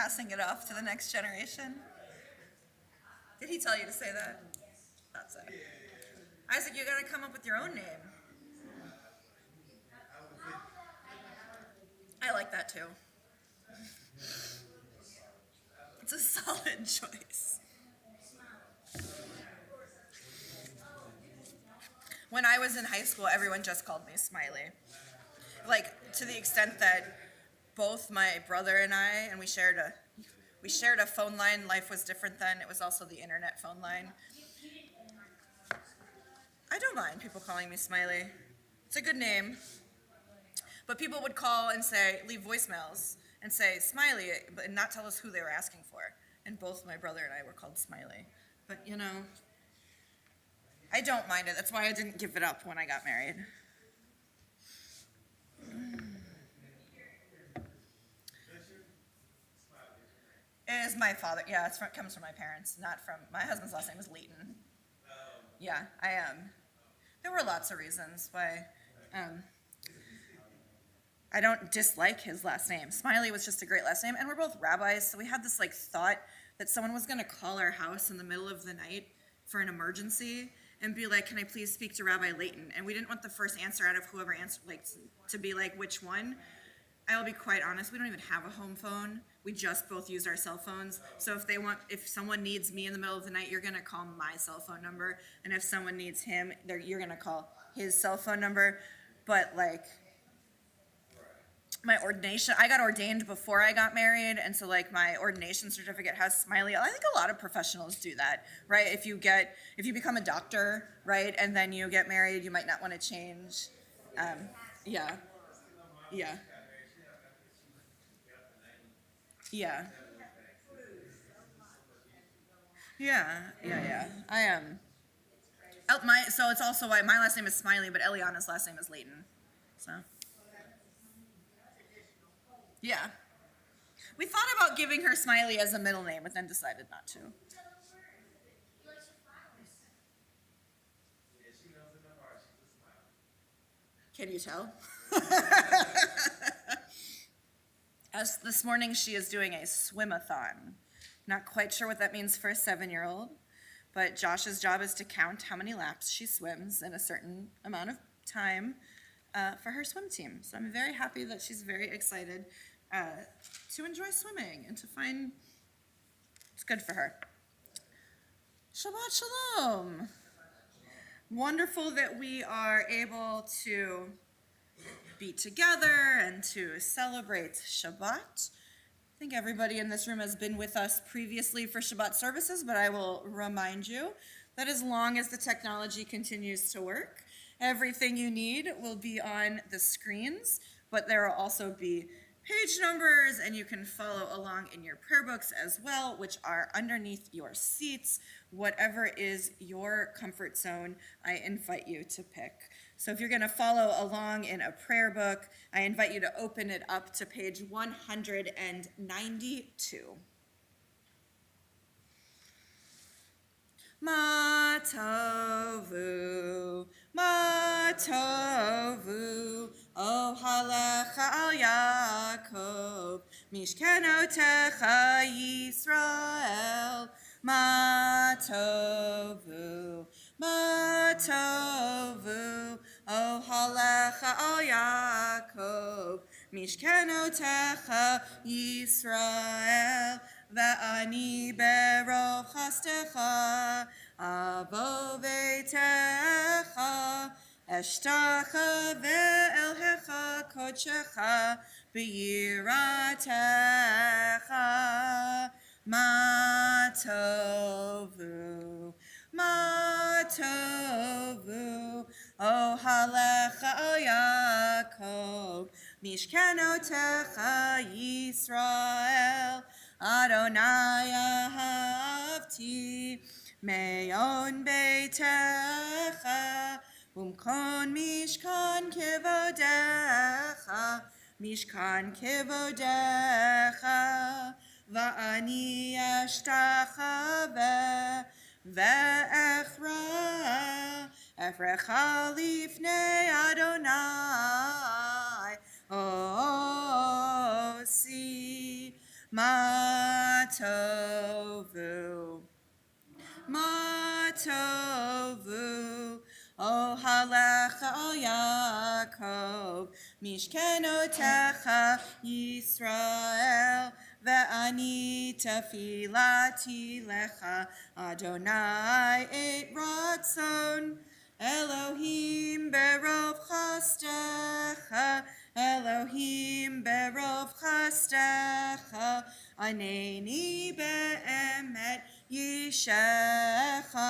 passing it off to the next generation. Did he tell you to say that? That's it. Isaac, you gotta come up with your own name. I like that too. It's a solid choice. When I was in high school, everyone just called me Smiley. Like, to the extent that both my brother and I, and we shared a phone line. Life was different then. It was also the internet phone line. I don't mind people calling me Smiley. It's a good name. But people would call and say, leave voicemails and say Smiley, but not tell us who they were asking for. And both my brother and I were called Smiley. But you know, I don't mind it. That's why I didn't give it up when I got married. It is my father. Yeah, it comes from my parents, not from my husband's last name is Leighton. Yeah, I am. There were lots of reasons why. I don't dislike his last name. Smiley was just a great last name, and we're both rabbis, so we had this like thought that someone was going to call our house in the middle of the night for an emergency and be like, "Can I please speak to Rabbi Leighton?" And we didn't want the first answer out of whoever answered, like, to be like, "Which one?" I will be quite honest, we don't even have a home phone. We just both use our cell phones. So if someone needs me in the middle of the night, you're gonna call my cell phone number. And if someone needs him, you're gonna call his cell phone number. But like, my ordination, I got ordained before I got married. And so like my ordination certificate has Smiley. I think a lot of professionals do that, right? If you become a doctor, right? And then you get married, you might not wanna change. Yeah. I am. So it's also why my last name is Smiley, but Eliana's last name is Leighton. So. Yeah. We thought about giving her Smiley as a middle name, but then decided not to. Can you tell? As this morning, she is doing a swim-a-thon. Not quite sure what that means for a 7-year-old, but Josh's job is to count how many laps she swims in a certain amount of time for her swim team. So I'm very happy that she's very excited to enjoy swimming and to find it's good for her. Shabbat Shalom. Wonderful that we are able to be together and to celebrate Shabbat. I think everybody in this room has been with us previously for Shabbat services, but I will remind you that as long as the technology continues to work, everything you need will be on the screens, but there will also be page numbers, and you can follow along in your prayer books as well, which are underneath your seats. Whatever is your comfort zone, I invite you to pick. So if you're going to follow along in a prayer book, I invite you to open it up to page 192. Ma tovu, o halecha al Yaakov, mishkenotecha Yisrael. Ma tovu, o halecha al Yaakov, mishkenotecha Yisrael. Ve'ani berochastecha, avo veitecha, eshtacha ve'elhecha kodshecha, b'yiratecha. Ma tovu, o halecha al Yaakov, mishkenotecha Yisrael. Adonai ahavti me'on beitecha, umkon mishkan kivodecha, va'ani ashtachave ve'echra, efrecha lifnei Adonai osi. Ma tovu. Ma tovu. O halecha al Yaakov, mishkenotecha Yisrael, ve'ani tefilati lecha, Adonai et ratzon, Elohim berov chastecha, Elohim berov chastecha, aneni be'emet yishecha.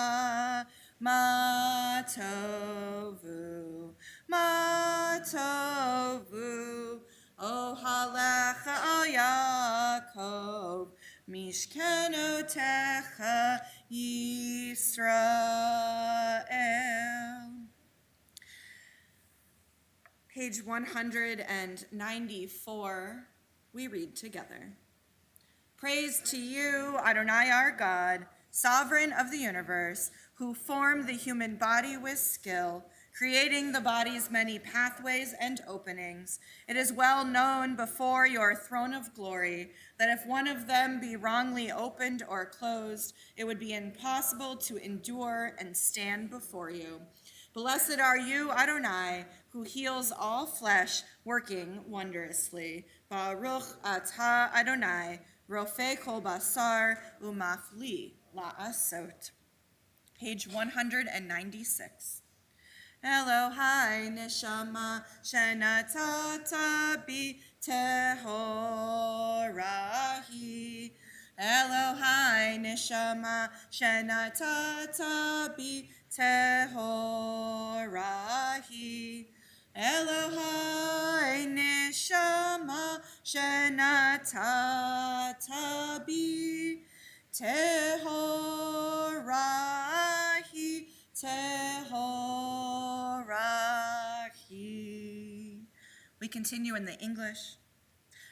Ma tovu, o halecha al Yaakov, mishkenotecha Yisrael. Page 194, we read together. Praise to you, Adonai our God, sovereign of the universe, who formed the human body with skill, creating the body's many pathways and openings. It is well known before your throne of glory that if one of them be wrongly opened or closed, it would be impossible to endure and stand before you. Blessed are you, Adonai, who heals all flesh, working wondrously. Baruch atah Adonai, Rofei kol basar umafli la'asot. Page 196. Elohai neshama shenatata bi tehorahi. Elohai neshama shenatata bi tehorahi. Elohai neshama shenatata bi tehorahi, tehorahi. We continue in the English.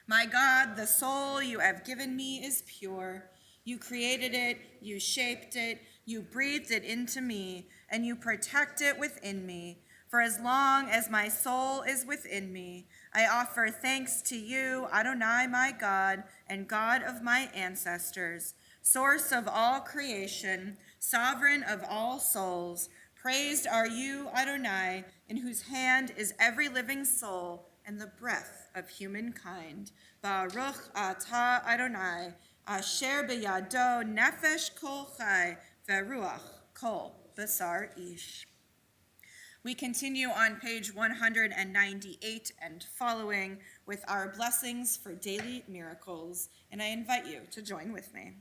My God, the soul you have given me is pure. You created it, you shaped it, you breathed it into me, and you protect it within me. For as long as my soul is within me, I offer thanks to you, Adonai, my God, and God of my ancestors, source of all creation, sovereign of all souls. Praised are you, Adonai, in whose hand is every living soul and the breath of humankind. Baruch atah Adonai, asher beyado nefesh kol chai, veruach kol basar ish. We continue on page 198 and following with our blessings for daily miracles, and I invite you to join with me.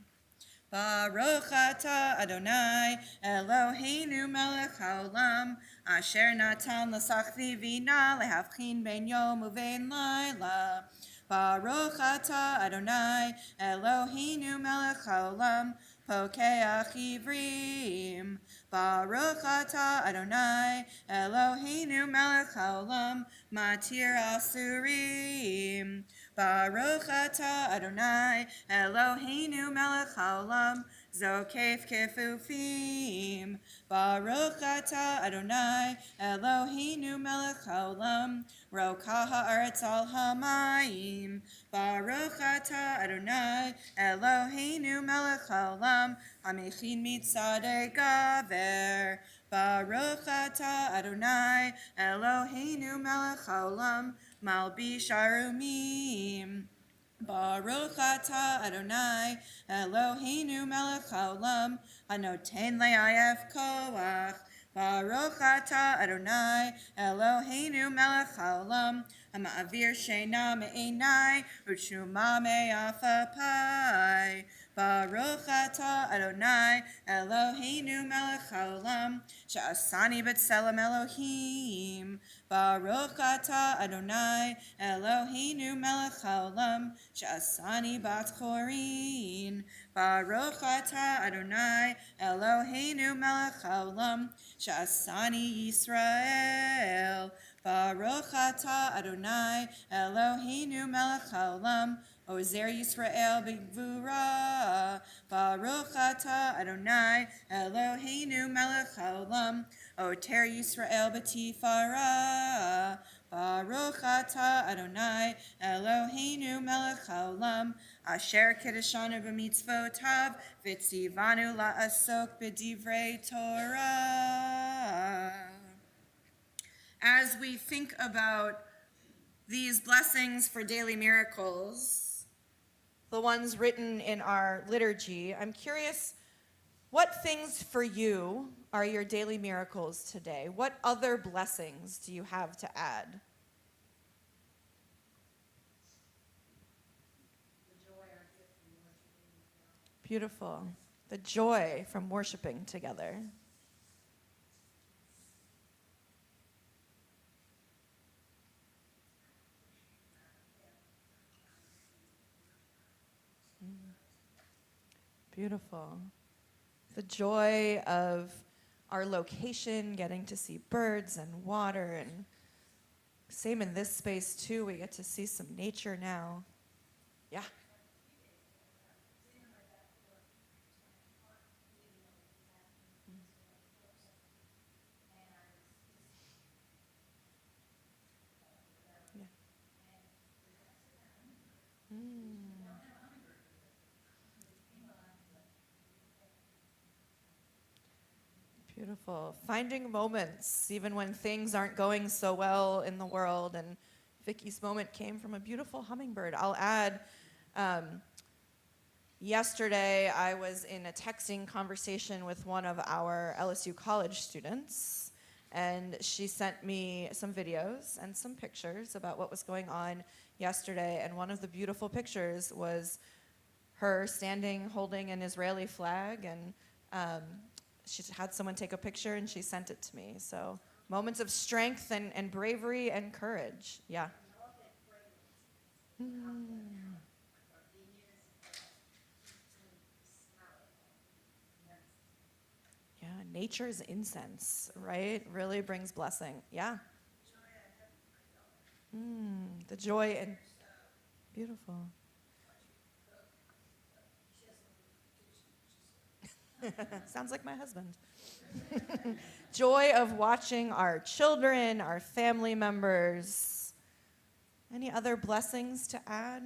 Baruch atah Adonai Eloheinu melech haolam asher natan l'sachli vina lehavchin ben yom uvein laila. Baruch atah Adonai Eloheinu melech haolam pokeach ivrim. Baruch atah Adonai Eloheinu melech haolam matir asurim. Baruch atah Adonai Eloheinu melech haolam zokef kefufim. Baruch atah Adonai Eloheinu melech haolam rokah haaretz al hamayim. Baruch atah Adonai Eloheinu melech haolam hamechin mitzadei gaver. Baruch atah Adonai Eloheinu melech haolam malbish arumim. Baruch atah Adonai Eloheinu melech haolam hanoten le'ayef koach. Baruch atah Adonai Eloheinu melech haolam hama'avir sheina me'enai u'tshuma me'afapai. Baruch atah Adonai Eloheinu melech haolam she'asani b'tselem Elohim. Baruch atah Adonai Eloheinu melech haolam she'asani bat chorin. Baruch atah Adonai Eloheinu melech haolam she'asani Yisrael. Baruch atah Adonai Eloheinu melech haolam Ozer Yisrael b'gvura. Baruch atah Adonai Eloheinu melech haolam Oter Yisrael b'tifara. Baruch atah Adonai Eloheinu melech haolam asher kiddushanu b'mitzvotav v'tzivanu la'asok b'divrei Torah. As we think about these blessings for daily miracles, the ones written in our liturgy, I'm curious, what things for you are your daily miracles today? What other blessings do you have to add? Beautiful. The joy from worshiping together. Beautiful. The joy of our location, getting to see birds and water, and same in this space too, we get to see some nature now. Yeah. Beautiful. Finding moments, even when things aren't going so well in the world. And Vicky's moment came from a beautiful hummingbird. I'll add, yesterday I was in a texting conversation with one of our LSU college students, and she sent me some videos and some pictures about what was going on yesterday. And one of the beautiful pictures was her standing holding an Israeli flag, and she had someone take a picture and she sent it to me. So moments of strength and bravery and courage. Yeah. Yeah, nature's incense, right? Really brings blessing. Yeah. The joy and beautiful. Sounds like my husband. Joy of watching our children, our family members. Any other blessings to add?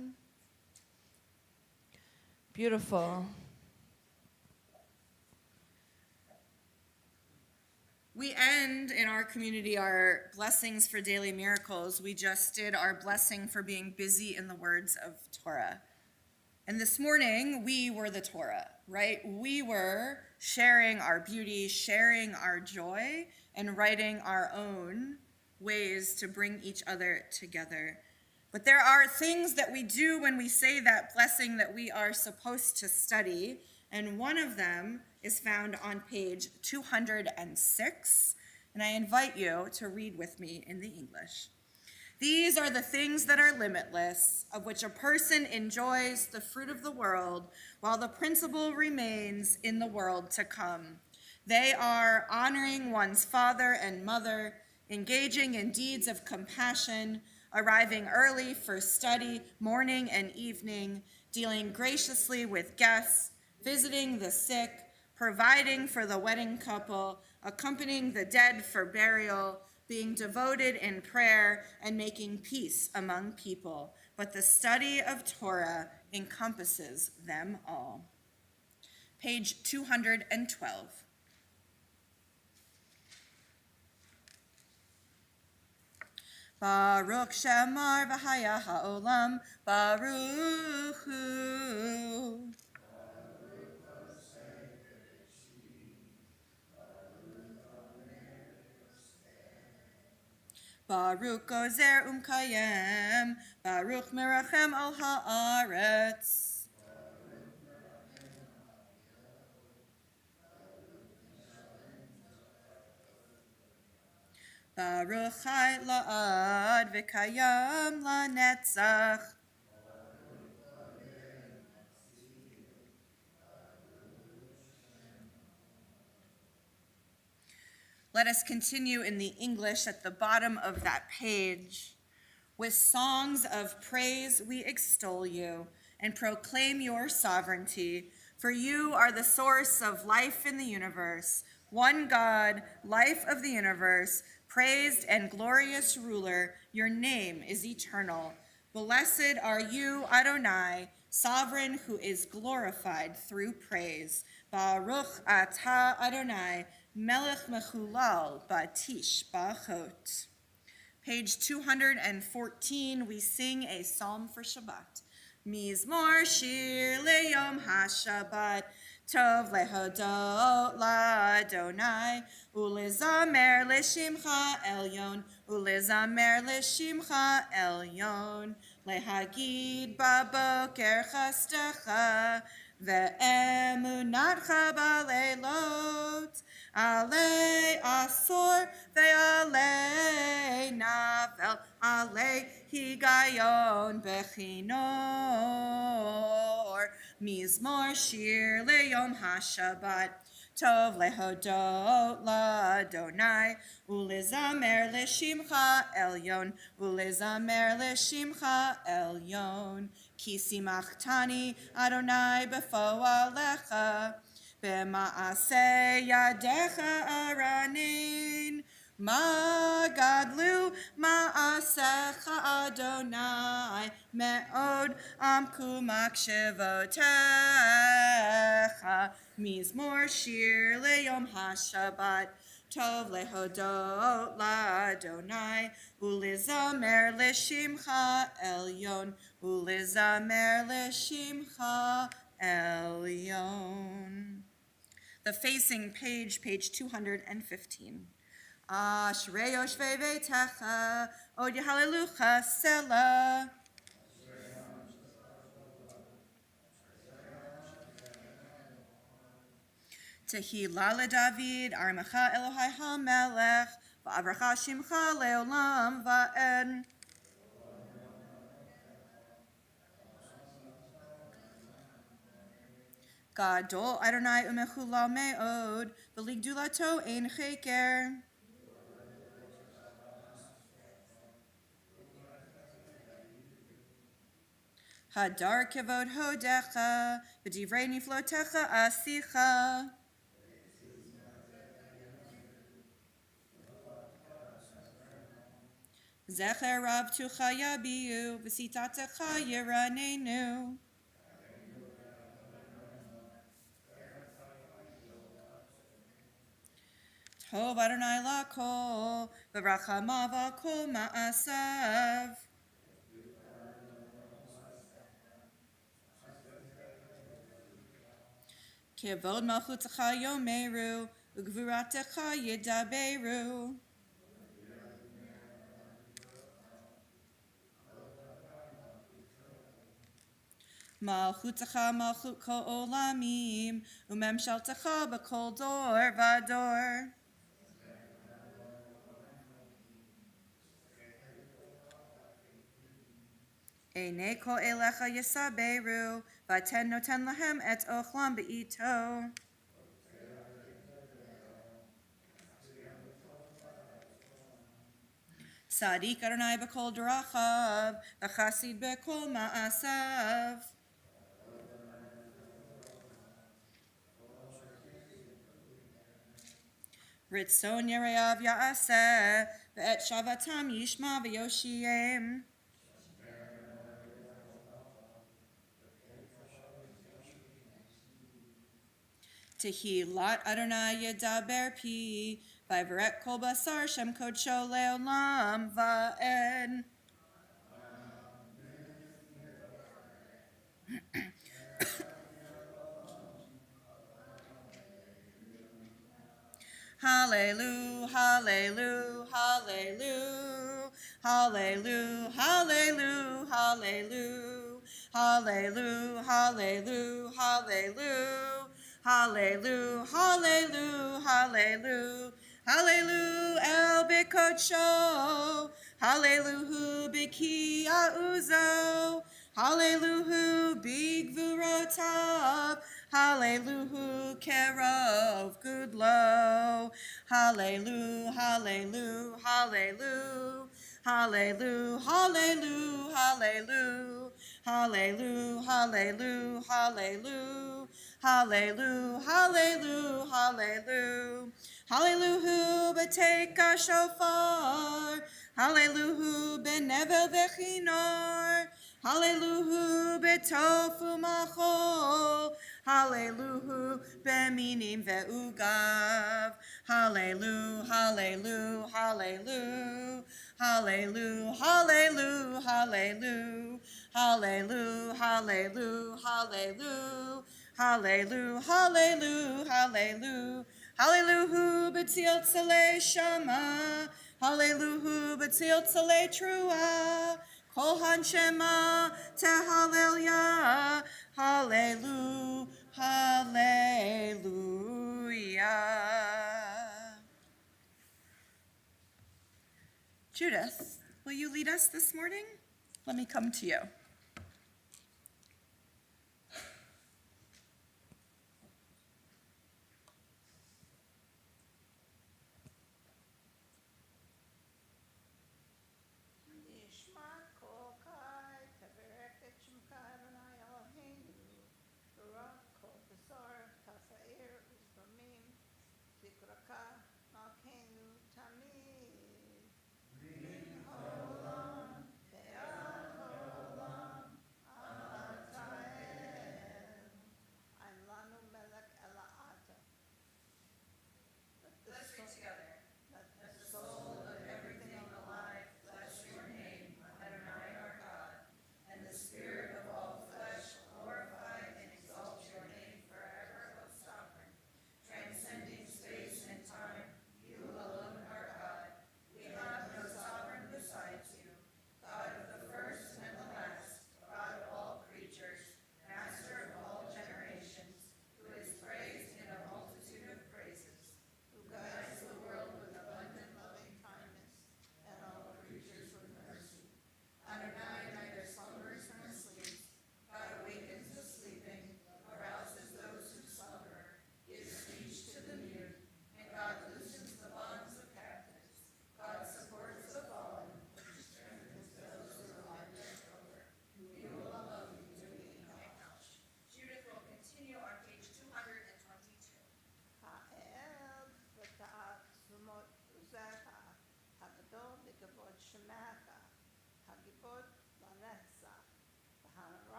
Beautiful. We end in our community our blessings for daily miracles. We just did our blessing for being busy in the words of Torah. And this morning, we were the Torah, right? We were sharing our beauty, sharing our joy, and writing our own ways to bring each other together. But there are things that we do when we say that blessing that we are supposed to study, and one of them is found on page 206, and I invite you to read with me in the English. These are the things that are limitless, of which a person enjoys the fruit of the world, while the principle remains in the world to come. They are honoring one's father and mother, engaging in deeds of compassion, arriving early for study, morning and evening, dealing graciously with guests, visiting the sick, providing for the wedding couple, accompanying the dead for burial, being devoted in prayer, and making peace among people. But the study of Torah encompasses them all. Page 212. Baruch Shemar v'haya ha'olam, Baruch Hu. Baruch Gozer Kayem, Baruch Merachem al haaretz. Baruch Chai La'ad V'Kayam La'netzach. Let us continue in the English at the bottom of that page. With songs of praise we extol you and proclaim your sovereignty, for you are the source of life in the universe, one God, life of the universe, praised and glorious ruler, Your name is eternal. Blessed are you, Adonai, sovereign who is glorified through praise. Baruch atah Adonai, melech mechulal batish bachot. Page 214, we sing a psalm for Shabbat. Mizmor shir leyom haShabbat, tov lehodot laDonai, ulezamer leshimcha elyon, ulezamer leshimcha elyon, lehagid baboker chastecha, ve'emunatcha baleilot, ale asor ve'ale navel, ale higayon bechinor, mizmor shir leyom haShabbat, tov lehodot laDonai, ulezamer leshimcha elyon, ulezamer leshimcha elyon, ki simachtani Adonai befo alecha, b'maaseh yadecha aranin, ma gadlu ma'asecha Adonai, me'od amku makshavotecha, mizmor shir leyom haShabbat, tov lehodot laDonai, ulizamer leshimcha elyon, ulizamer leshimcha elyon. The facing page, page 215. Ashrei yoshvei veitecha, od yehalelucha selah. Tehillah leDavid, armecha Elohai hamelech, va'avracha shimcha leolam va'ed. Gadol Adonai umechulal me'od, v'ligdulato ein cheker. Hadar kevod hodecha, v'divrei niflotecha asicha. Zecher rav tucha yabiu, v'sitatecha yiranenu. Tov Adonai lakol, v'rachamav al kol ma'asav. Kevod malchutecha yomeru, ugvuratecha yedaberu. Malchutecha malchut kol olamim, umemshaltecha b'kol dor vador. Einei kol elecha yesaberu, v'aten noten lahem et ochlam be'ito. Sadik Adonai b'kol derachav, v'chasid b'kol ma'asav. Ritzon yereav ya'aseh, v'et shavatam yishma v'yoshiem. Tehillat Adonai yedaber pi, v'iveret kol basar shem kodsho leolam va'ed. Hallelujah, hallelujah, hallelujah, hallelujah, hallelujah, hallelujah, hallelujah, hallelujah, hallelujah, hallelujah, hallelujah, hallelujah, hallelujah, el bikodsho, hallelujah, biki auzo, hallelujah, big vurotav, hallelujah, kerov, good low, hallelujah, hallelujah, hallelujah, hallelujah, hallelujah, hallelujah, hallelujah, hallelujah, hallelujah, hallelujah, hallelujah, hallelujah, hallelujah, but take a shofar, Hallelujah benevel vechinor. Hallelujah betofu machol. Hallelujah beminim veugav. Hallelujah, hallelujah, hallelujah. Hallelujah, hallelujah, hallelujah. Hallelujah, hallelujah, hallelujah. Hallelujah, hallelujah, hallelujah. Hallelujah, b'tziel tzalei shama. Hallelujah, b'tziel tzalei trua. Kol hanshema tehallelujah. Hallelujah, hallelujah. Judith, will you lead us this morning? Let me come to you.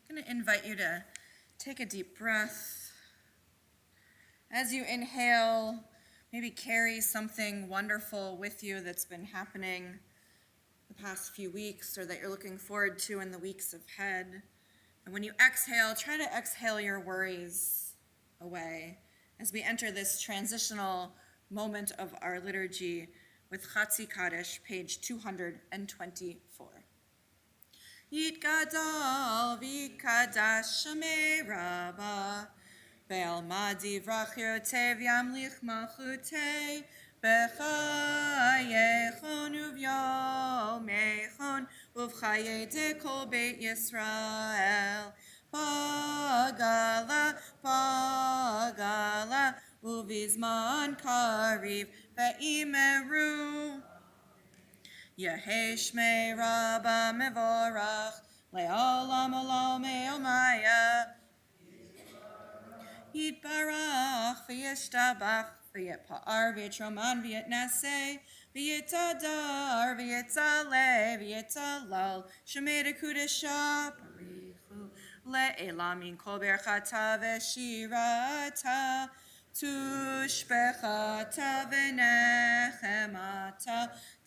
I'm going to invite you to take a deep breath. As you inhale, maybe carry something wonderful with you that's been happening the past few weeks or that you're looking forward to in the weeks ahead. And when you exhale, try to exhale your worries away as we enter this transitional moment of our liturgy with Chatzi Kaddish, page 224. Yitgadol v'kadash Shemei Rabbah. Be'alma divrach yotev yamlich malchutei. B'chayechon uvyomechon uv'chayei kol beit Yisrael. Pagala, uvizman kariv ve'imeru. Yehei shmei Rabba mevorach, le'olam olam eomaya. Yitbarach v'yishtabach v'yitpa'ar v'yitroman v'yitnaseh v'yitadar v'yitzaleh v'yitzalal shemei dekudesha parichu le'elam min kol berchata v'shirata tushbechata v'nechemata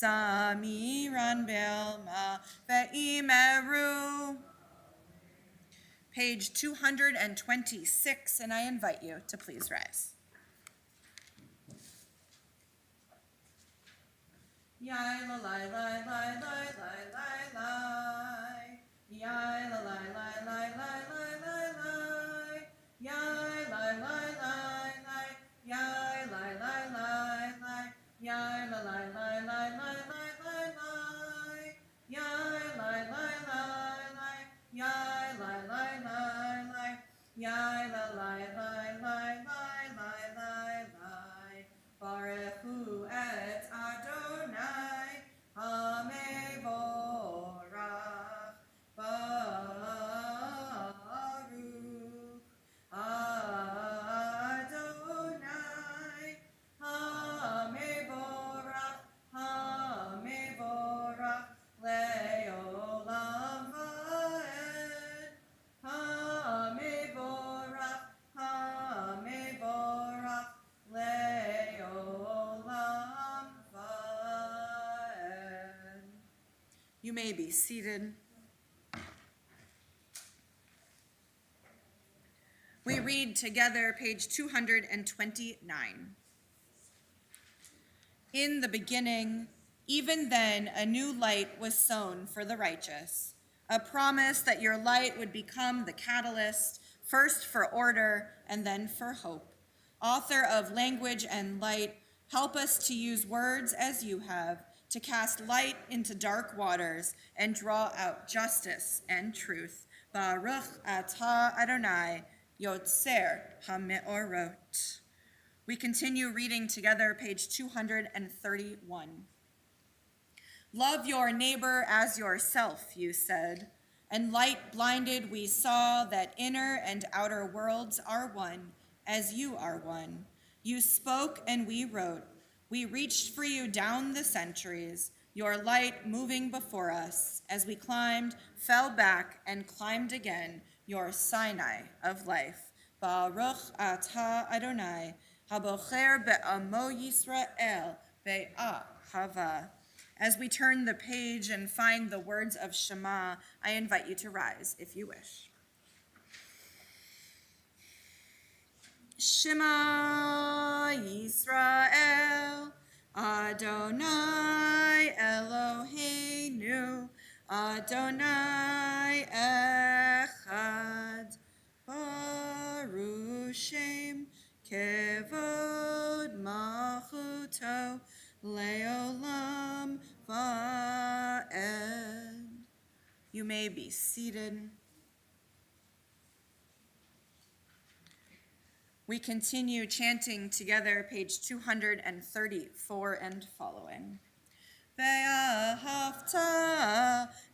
damiran belma ve'imeru. Page 226, and I invite you to please rise. Yai la lai lai lai lai lai lai lai. Yai la lai lai lai lai lai lai lai. Yai lai lai lai lai. Yai lai lai lai lai. Yai la lai lai lai lai lai lai lai. Yai lai lai lai lai. Yai lai lai lai lai. Yai la lai lai lai lai lai lai lai. Barechu et Adonai Hamevorach. Baruch Adonai Hamevorach. Hamevorach le'olam va'ed. Hamevorach. Hamevorach le'olam va'ed. You may be seated. We read together page 229. In the beginning, even then, a new light was sown for the righteous, a promise that your light would become the catalyst, first for order and then for hope. Author of language and light, help us to use words as you have, to cast light into dark waters and draw out justice and truth. Baruch atah Adonai, Yotzer HaMeorot. We continue reading together, page 231. Love your neighbor as yourself, you said, and light blinded we saw that inner and outer worlds are one, as you are one. You spoke and we wrote. We reached for you down the centuries, your light moving before us as we climbed, fell back, and climbed again, your Sinai of life. Baruch atah Adonai, habocher be'amo Yisrael be'ahava. As we turn the page and find the words of Shema, I invite you to rise if you wish. Shema Yisrael, Adonai Eloheinu, Adonai Echad, Baruch Shem Kevod Malchuto Leolam Va'ed. You may be seated. We continue chanting together, page 234 and following. Ve'ahavta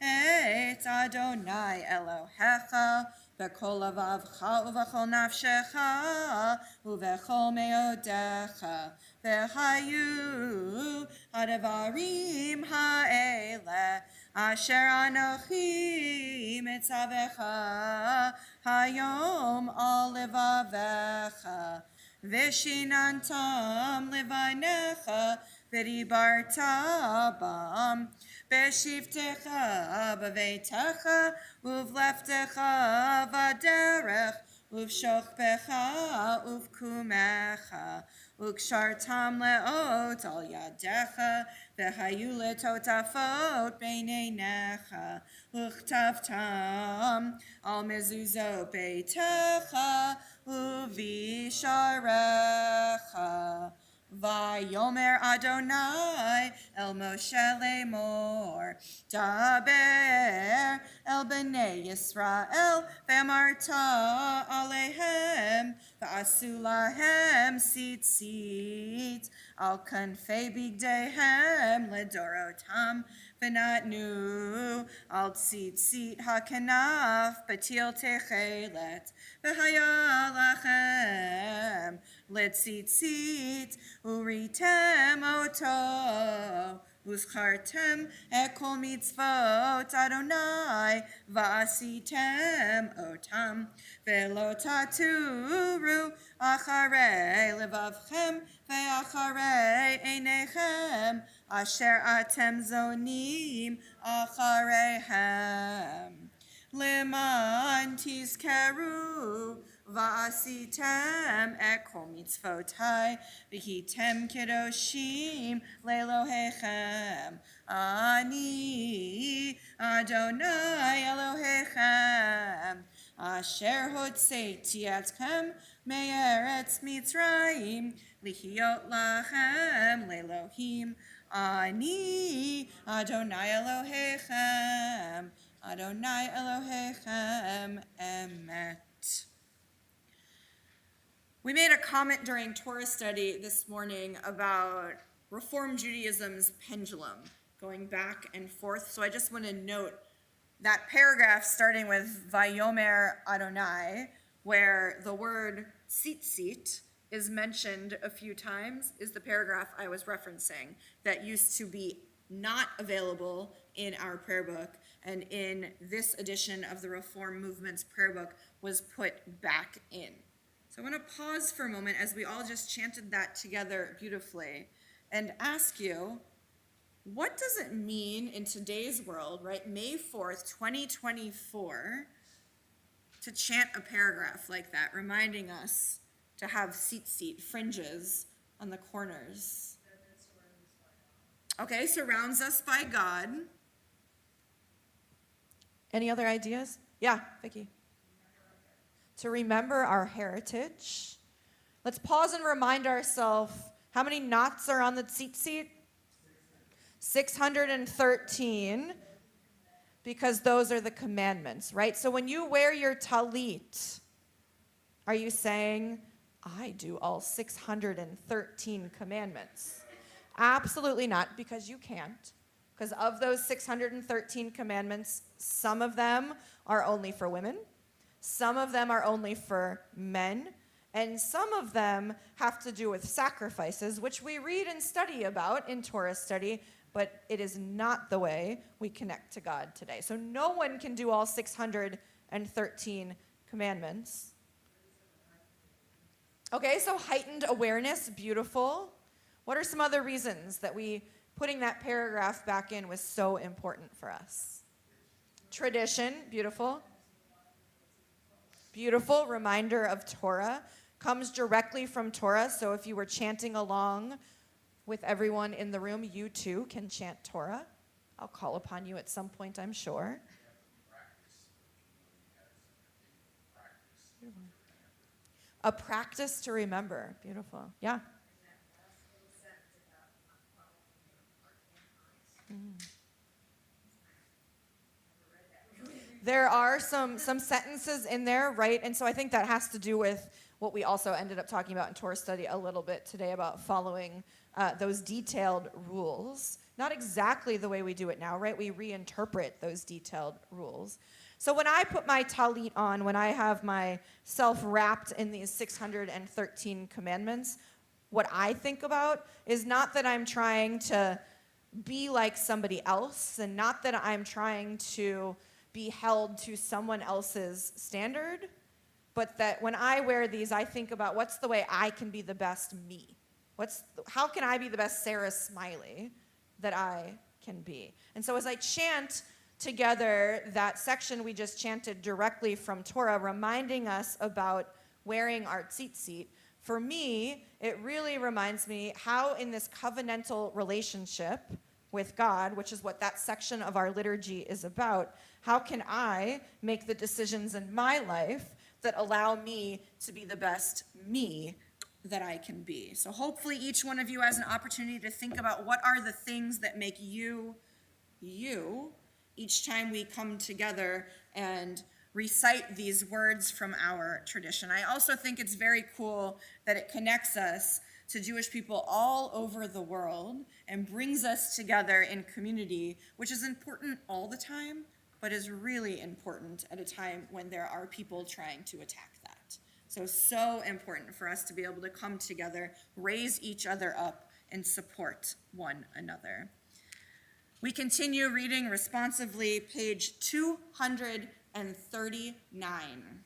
et Adonai Elohecha b'kol lavavcha uv'chol nafshecha uv'chol meodecha ve'hayu hadavarim ha'ele asher anochi mitzavecha hayom al levavecha v'shinantam levanecha v'dibarta bam b'shivtecha b'veitecha uv'leftecha v'derech uvshochbecha, uvkumecha, ukshartam leot al yadecha, vehayu letotafot beineinecha, uchtavtam al mezuzo beitecha, uvisharecha. Vayomer Adonai el Moshe lemor, Daber el bnei Yisrael, ve'amarta alehem, ve'asu lahem tzitzit, al kanfei bigdehem ledorotam, ve'natnu al tzitzit hakanaf, batil techelet, ve'haya lachem, letzitzit, uritem oto, uzchartem ekol mitzvot Adonai, va'asitem otam, ve'lo taturu acharei levavchem, ve'acharei einechem, asher atem zonim achareihem. Leman tizkeru, va'asitem ekol mitzvotai, v'hitem kedoshim le'elohechem. Ani Adonai Elohechem, asher hotzeiti etchem me'eretz Mitzrayim, lihiot lachem le'elohim. Ani Adonai Elohechem, Adonai Elohechem emet. We made a comment during Torah study this morning about Reform Judaism's pendulum going back and forth. So I just want to note that paragraph starting with Vayomer Adonai, where the word tzitzit is mentioned a few times, is the paragraph I was referencing that used to be not available in our prayer book, and in this edition of the Reform Movement's prayer book was put back in. So I want to pause for a moment as we all just chanted that together beautifully and ask you, what does it mean in today's world, right, May 4th, 2024, to chant a paragraph like that, reminding us to have tzitzit, fringes on the corners? Okay, surrounds us by God. Any other ideas? Yeah, Vicki. To remember our heritage. Let's pause and remind ourselves, how many knots are on the tzitzit? 613, because those are the commandments, right? So when you wear your talit, are you saying, I do all 613 commandments? Absolutely not, because you can't. Because of those 613 commandments, some of them are only for women, some of them are only for men, and some of them have to do with sacrifices, which we read and study about in Torah study, but it is not the way we connect to God today. So no one can do all 613 commandments. Okay, so heightened awareness, beautiful. What are some other reasons that putting that paragraph back in was so important for us? Tradition, beautiful. Beautiful reminder of Torah. Comes directly from Torah, so if you were chanting along with everyone in the room, you too can chant Torah. I'll call upon you at some point, I'm sure. A practice to remember. Beautiful. Yeah. There are some sentences in there, right? And so I think that has to do with what we also ended up talking about in Torah study a little bit today about following those detailed rules. Not exactly the way we do it now, right? We reinterpret those detailed rules. So when I put my talit on, when I have myself wrapped in these 613 commandments, what I think about is not that I'm trying to be like somebody else, and not that I'm trying to be held to someone else's standard, but that when I wear these, I think about what's the way I can be the best me? How can I be the best Sarah Smiley that I can be? And so as I chant together that section we just chanted directly from Torah, reminding us about wearing our tzitzit, for me, it really reminds me how in this covenantal relationship with God, which is what that section of our liturgy is about, how can I make the decisions in my life that allow me to be the best me that I can be? So hopefully each one of you has an opportunity to think about what are the things that make you, you, each time we come together and recite these words from our tradition. I also think it's very cool that it connects us to Jewish people all over the world and brings us together in community, which is important all the time, but is really important at a time when there are people trying to attack that. So important for us to be able to come together, raise each other up, and support one another. We continue reading responsively, page 239.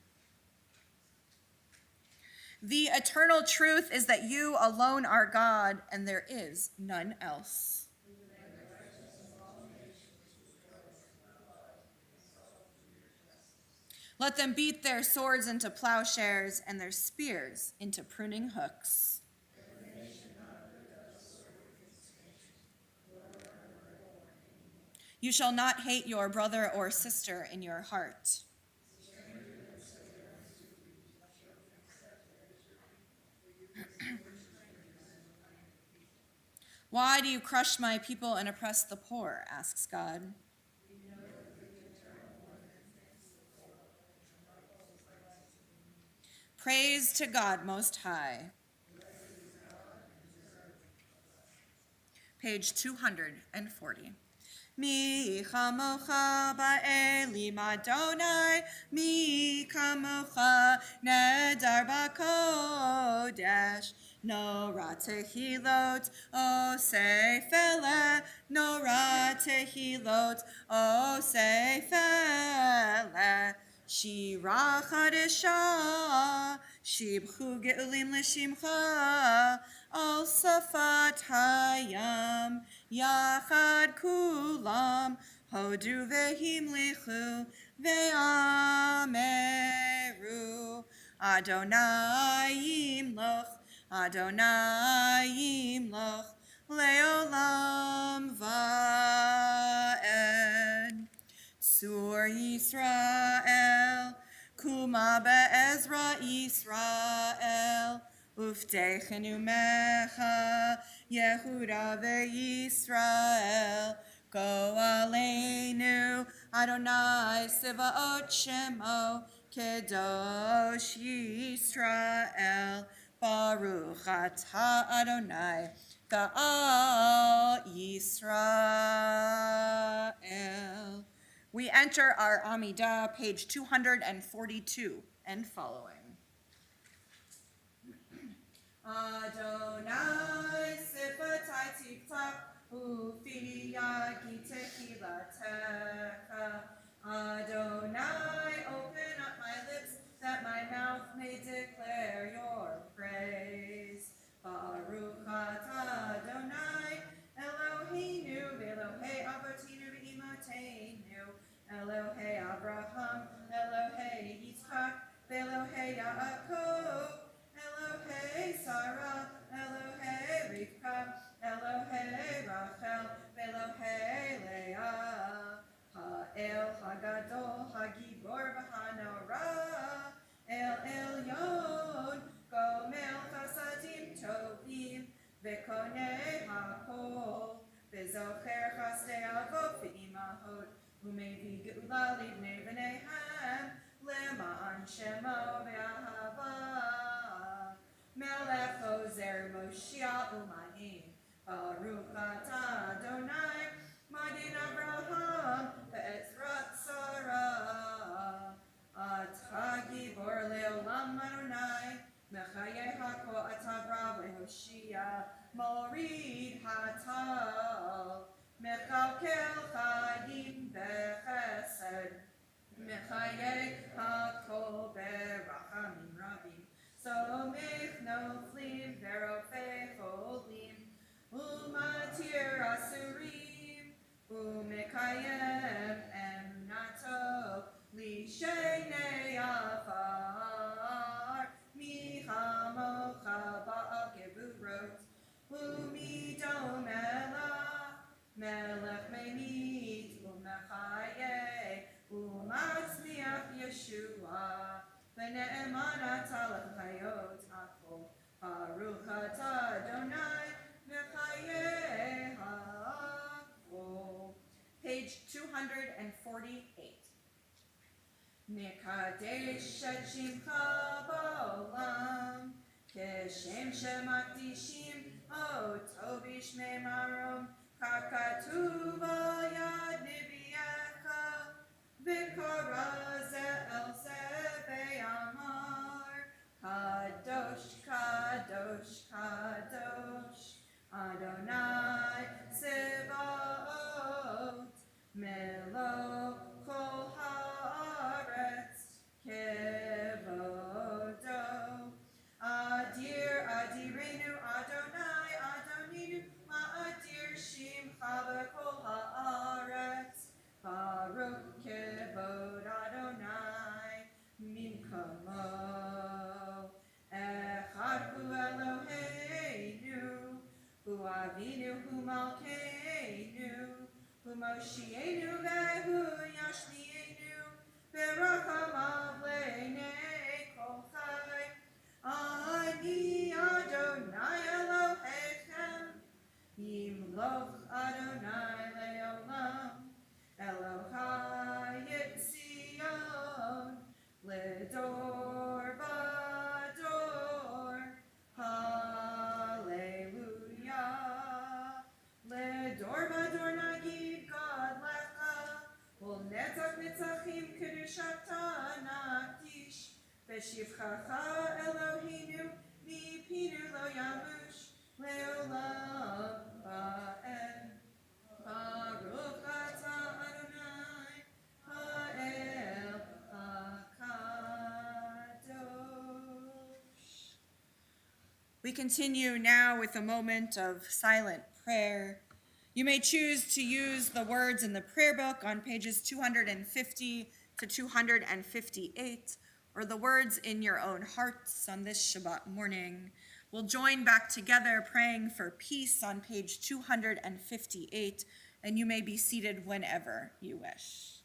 The eternal truth is that you alone are God, and there is none else. Let them beat their swords into plowshares and their spears into pruning hooks. You shall not hate your brother or sister in your heart. Why do you crush my people and oppress the poor? Asks God. Praise to God Most High. Page 240. Mi chamocha ba'elim Adonai, mi chamocha nedar b'kodesh, nora tehilot o sefele, nora tehilot o sefele, shira chadesha, shibchu ge'ulim l'shimcha, al safat hayam, yachad kulam, hodu vehimlichu, ve'ameru, Adonai yimloch, Adonai yimloch, leolam va'ed. Sur Yisrael, kuma be'ezra Yisrael, Uftechenu mecha, Yehuda ve'Yisrael, Go aleinu, Adonai Sivaot Shemo, Kedosh Yisrael, Baruch atah Adonai, Ga'al Yisrael. We enter our Amidah, page 242 and following. Adonai sifatai tiktak ufi yagi tehilatecha. Adonai, open up my lips that my mouth may declare your praise. Baruch atah Adonai, Eloheinu v'Elohei Avotinu v'Imotenu, Elohei Abraham, Elohei Yitzchak, v'Elohei Yaakov, Elohei Sarah, Elohei Rivka, Elohei Rachel, Elohei Leah, Ha'el Hagadol, Hagibor v'Hanora, El Elyon, Gomel Chasadim Tovim, V'Konei HaKol, V'Zocher Chasdei Avot v'Imahot, U'Mevi Geula Livnei V'neihem, Le'ma'an Shemo v'Ahava, Melech Ozer Moshiach U'Mahin, Baruch atah Adonai, Madin Abraham, Ve'ezrat Sarah, Atah Gibor Le'olam Adonai, Mechayeh HaKol atah Bra V'Hoshia, Morid Hatal, Mechalkel Chayim B'Chesed, Mechayeh HaKol B'Rachamim Rabim, Somech Noflim V'Rofei Cholim, Umatir Asurim, Umekayem Yeshua, v'ne'emanat l'chayot ha'kol, Baruch atah Adonai, v'chayei ha'kol. Page 248. Nekadesh et shimcha ba'olam, Keshem shemakdishim oto b'shmei marom, kakatuv al yad nibiecha, v'kara ze'el be'amar, Kadosh, Kadosh, Kadosh, Adonai Tsebaot, Melo kol haaretz, Kevodo. Adir, Adirenu, Adonai, Adoninu, Ma'adir Shimcha b'kol haaretz, Baruch Kevod Adonai, Mimkamo. Echad hu Eloheinu, hu Avinu, hu Malkeinu, hu Moshienu, ve'hu Yashnienu, v'rachamav le'nei kol chai. Ani Adonai Elohechem, Yimloch Adonai le'olam, Elohai Yitzion, Ledor Vador, Hallelujah. Ledor Vador Nagid God Lecha, Ol Netzach Nitzachim Kedushatta Nakdish, V'shivchacha Eloheinu, Mipinu lo yamush, Leolam Ba'ed. Baruch atah Adonai, Ha'el HaKadosh. We continue now with a moment of silent prayer. You may choose to use the words in the prayer book on pages 250 to 258, or the words in your own hearts on this Shabbat morning. We'll join back together praying for peace on page 258, and you may be seated whenever you wish.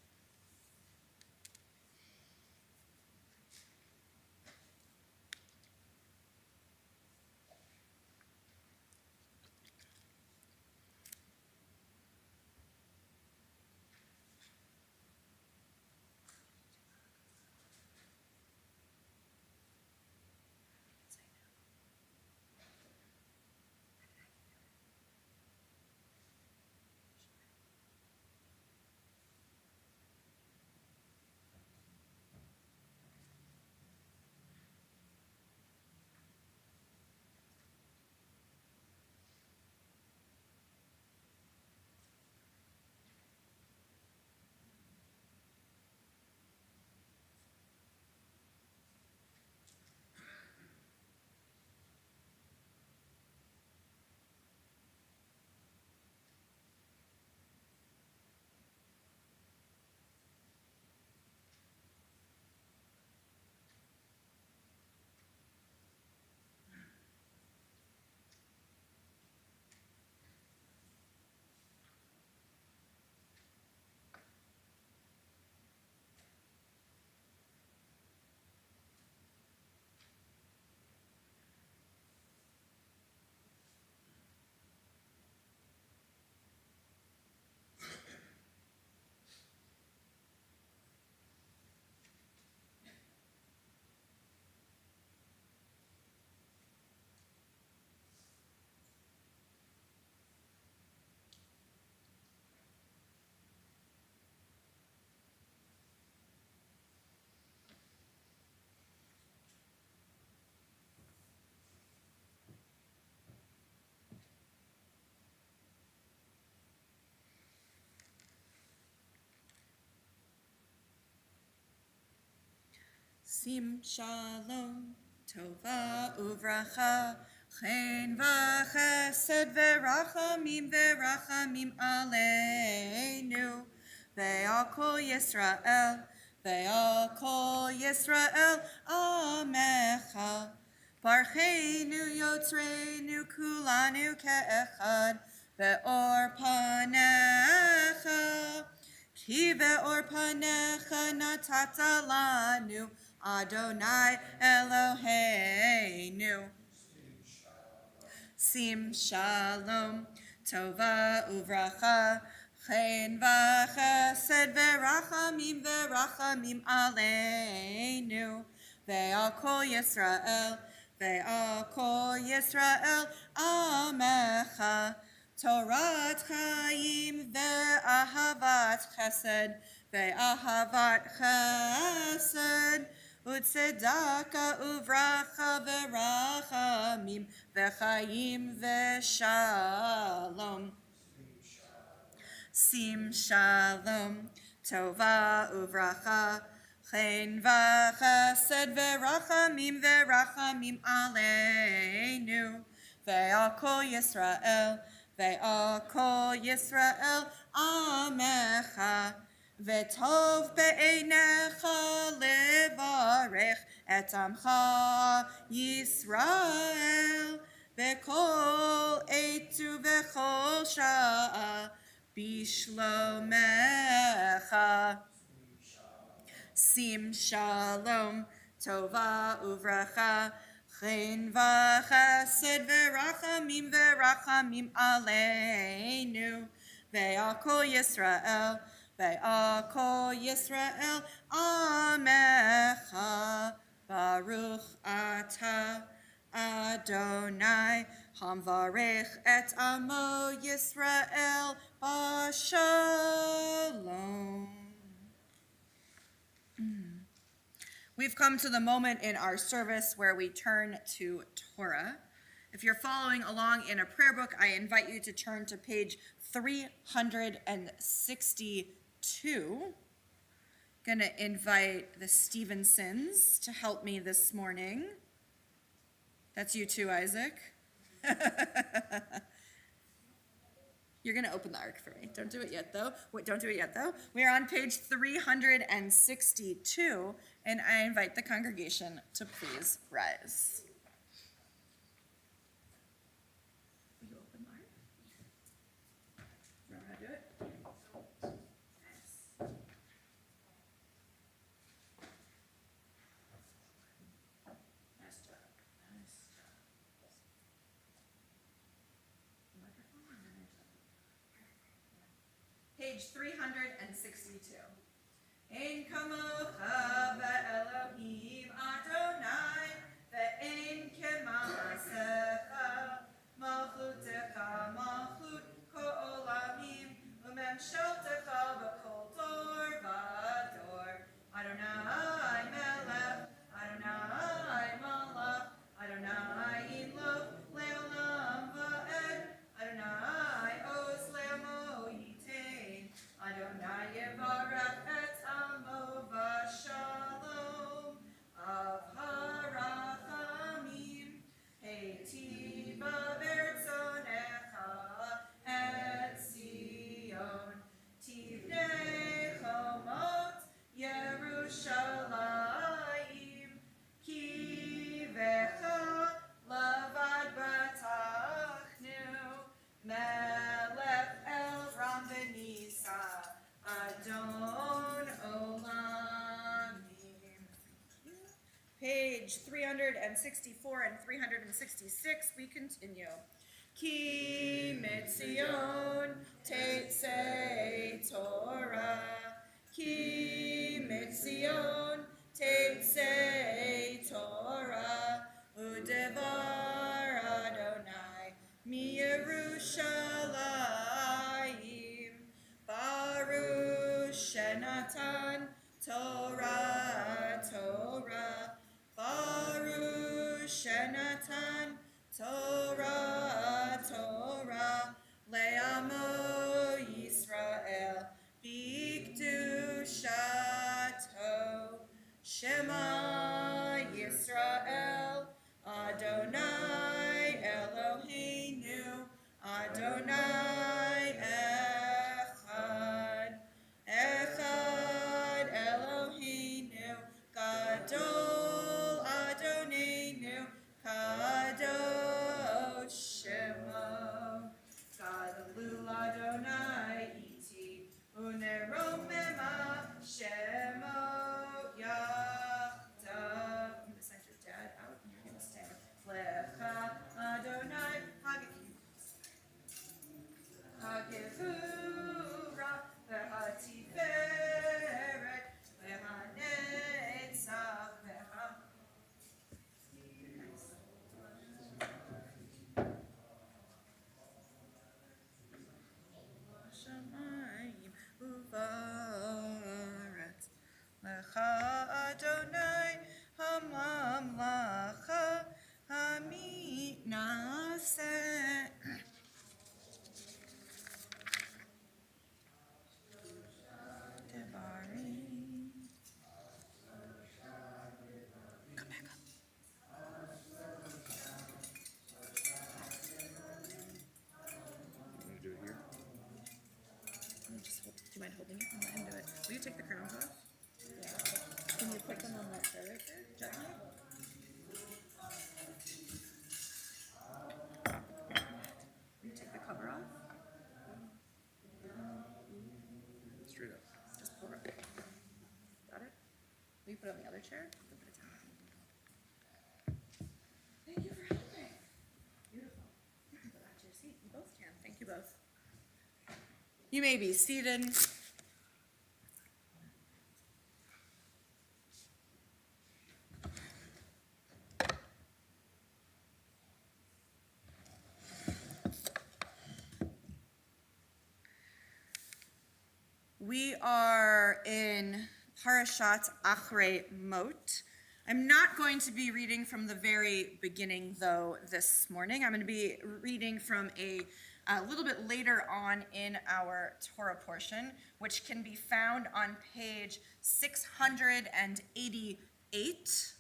Sim shalom, tova uvracha, chen v'chesed v'rachamim aleinu, ve'al kol Yisrael, amecha. Barcheinu yotzreinu kulanu ke'echad, ve'or panecha Ki ve'or panecha natata lanu, Adonai Eloheinu. Sim shalom, tova uvracha, chen v'chesed v'rachamim aleinu, ve'al kol Yisrael amecha, Torat chaim ve'ahavat chesed, Utzedaka uvracha v'rachamim v'chaim v'shalom. Sim shalom, tova uvracha, chen v'chesed v'rachamim aleinu, ve'al kol Yisrael amecha, V'tov be'einecha levarech et amcha Yisrael v'kol eitu v'chol sha'a bishlomecha. Sim shalom, tova uvracha, chen v'chesed v'rachamim aleinu, ve'al kol Yisrael amecha, Baruch ata Adonai hamvarech et amo Yisrael b'shalom. We've come to the moment in our service where we turn to Torah. If you're following along in a prayer book, I invite you to turn to page 362. Going to invite the Stevensons to help me this morning. That's you too, Isaac. You're going to open the ark for me. Don't do it yet, though. Wait, don't do it yet, though. We are on page 362, and I invite the congregation to please rise. Will you open the ark? Remember how to do it? Nice. Nice job. Nice job. Microphone and then page 362. Ein kamocha ve'Elohim Adonai ve'ein kema'asecha malchutecha malchut ko'olamim u'memshaltecha b'kol dor v'dor. Adonai melech, Adonai malach, Adonai imloch le'olam va'ed, Adonai oz le'amo yitain, Adonai yevarech et amo v'shalom av harachamim, heitiva v'ertzonecha et Zion, tivnei chomot Yerushalayim, kivecha lavad batachnu, melech el ram v'nisa, Adon olamim. Page 364 and 366, we continue. Ki mitzion teitzei Torah, Ki mitzion teitzei Torah, udevar Adonai mi Yerushalayim, Baruch shenatan Torah, Baruch shenatan Torah, le'amo Yisrael, b'kedushato, Shema Yisrael, Adonai Eloheinu, Adonai Echad Eloheinu, Gadol Adonenu, Kadosh Shemo, Gadol Adonai iti, unerome Right there, gently. You take the cover off. Straight up. Just pull it. Got it? Will you put it on the other chair? A bit of time. Thank you for helping. Beautiful. You can go back to your seat. You both can. Thank you both. You may be seated. We are in Parashat Achrei Mot. I'm not going to be reading from the very beginning, though, this morning. I'm going to be reading from a little bit later on in our Torah portion, which can be found on page 688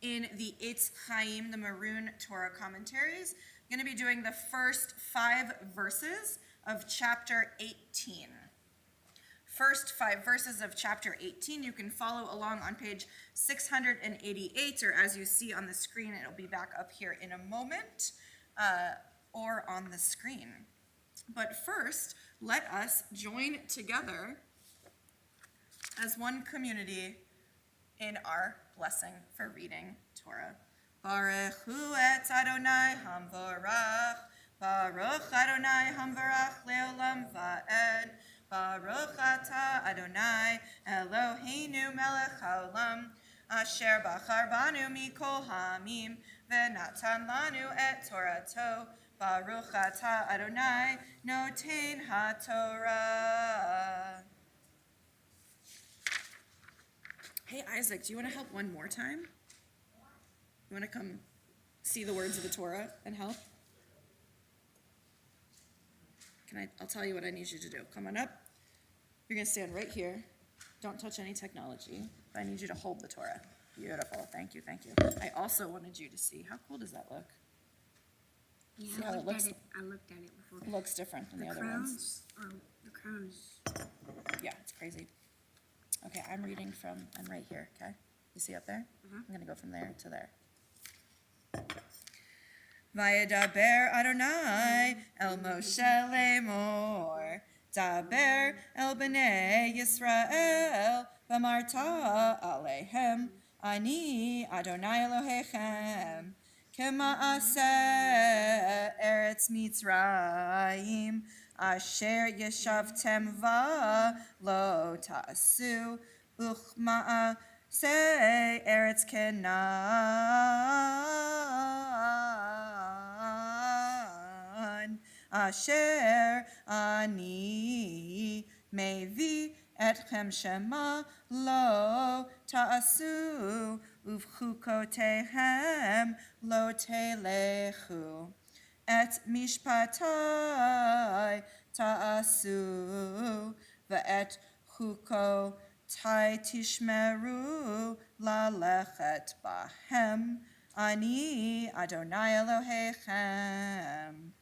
in the Eitz Chaim, the Maroon Torah commentaries. I'm going to be doing the first 5 verses of chapter 18. First 5 verses of chapter 18. You can follow along on page 688, or as you see on the screen, it'll be back up here in a moment, or on the screen. But first, let us join together as one community in our blessing for reading Torah. Baruch hu et Adonai hamvorach, Baruch Adonai hamvorach leolam va'ed, Baruch atah Adonai Eloheinu melech haolam, asher bachar banu mikol hamim, v'natan lanu et Torato, Baruch atah Adonai noten haTorah. Hey Isaac, do you want to help one more time? You want to come see the words of the Torah and help? I'll tell you what I need you to do. Come on up. You're going to stand right here. Don't touch any technology. I need you to hold the Torah. Beautiful. Thank you, thank you. I also wanted you to see, how cool does that look? Yeah, See how it looks? I looked at it before. It looks different than the other ones. The crowns. Yeah, it's crazy. Okay, I'm right here, okay? You see up there? I'm going to go from there to there. Vayedaber Adonai el Moshe lemor, daber el bnei Yisrael, v'amarta alehem, ani Adonai Elohechem, kema'aseh eretz Mitzrayim, asher yeshavtem va lo ta'asu, uchma'aseh eretz Canaan, asher ani mevi etchem shema lo ta'asu, uvchukotehem lo telechu. Et mishpatai ta'asu, ve'et chukotai tishmeru lalechet bahem, ani Adonai Elohechem.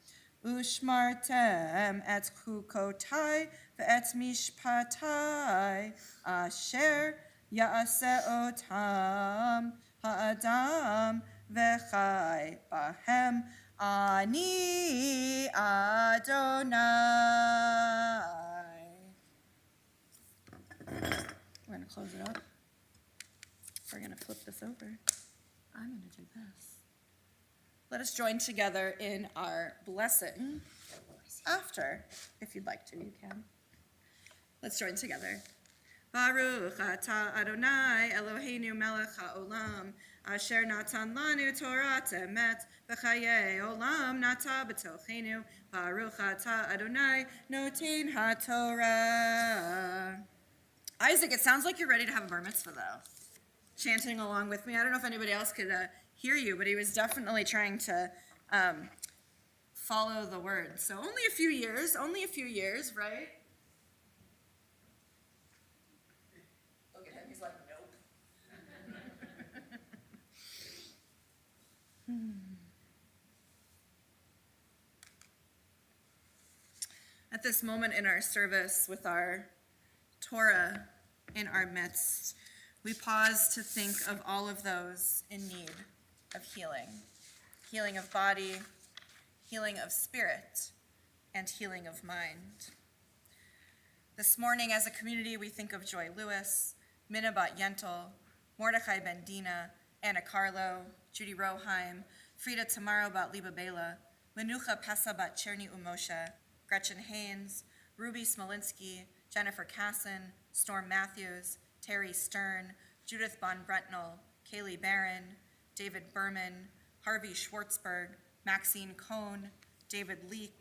Ushmartem et chukotai ve'et mishpatai, asher ya'aseh otam ha'adam v'chai bahem, ani Adonai. We're going to close it up. We're going to flip this over. I'm going to do this. Let us join together in our blessing after. If you'd like to, you can. Let's join together. Baruch atah Adonai Eloheinu melech haolam, asher natan lanu Torat emet, v'chayei olam nata b'tochenu. Baruch atah Adonai noten haTorah. Isaac, it sounds like you're ready to have a bar mitzvah, though. Chanting along with me. I don't know if anybody else could hear you, but he was definitely trying to follow the words. So only a few years, right? Look at him, he's like, nope. At this moment in our service with our Torah in our midst, we pause to think of all of those in need of healing. Healing of body, healing of spirit, and healing of mind. This morning, as a community, we think of Joy Lewis, Minna Bat Yentl, Mordechai Ben Dina, Anna Carlo, Judy Roheim, Frida Tamaro Bat Liba Bela, Menucha Pesa Bat Cherny Umosha, Gretchen Haynes, Ruby Smolinski, Jennifer Casson, Storm Matthews, Terry Stern, Judith Von Brentnell, Kaylee Barron, David Berman, Harvey Schwartzberg, Maxine Cohn, David Leek,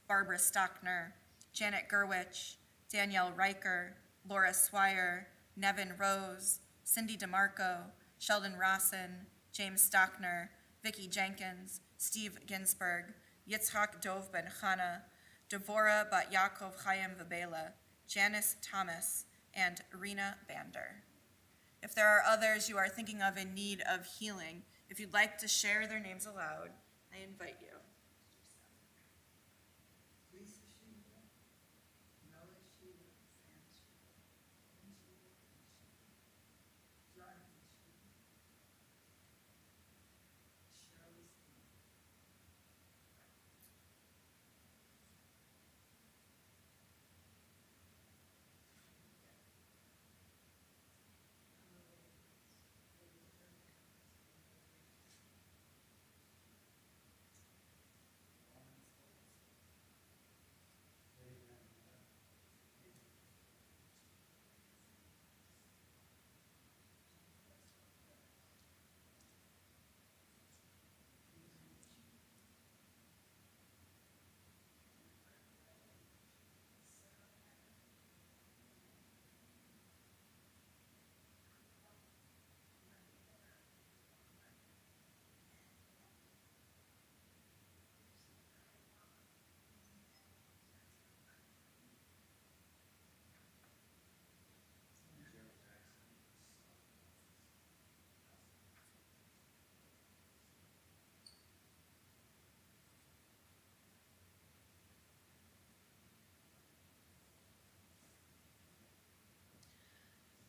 Barbara Stockner, Janet Gerwich, Danielle Riker, Laura Swire, Nevin Rose, Cindy DeMarco, Sheldon Rossin, James Stockner, Vicki Jenkins, Steve Ginsberg, Yitzhak Dov Ben Chana, Devorah Bat Yaakov Chaim Vabela, Janice Thomas, and Rena Bander. If there are others you are thinking of in need of healing, if you'd like to share their names aloud, I invite you.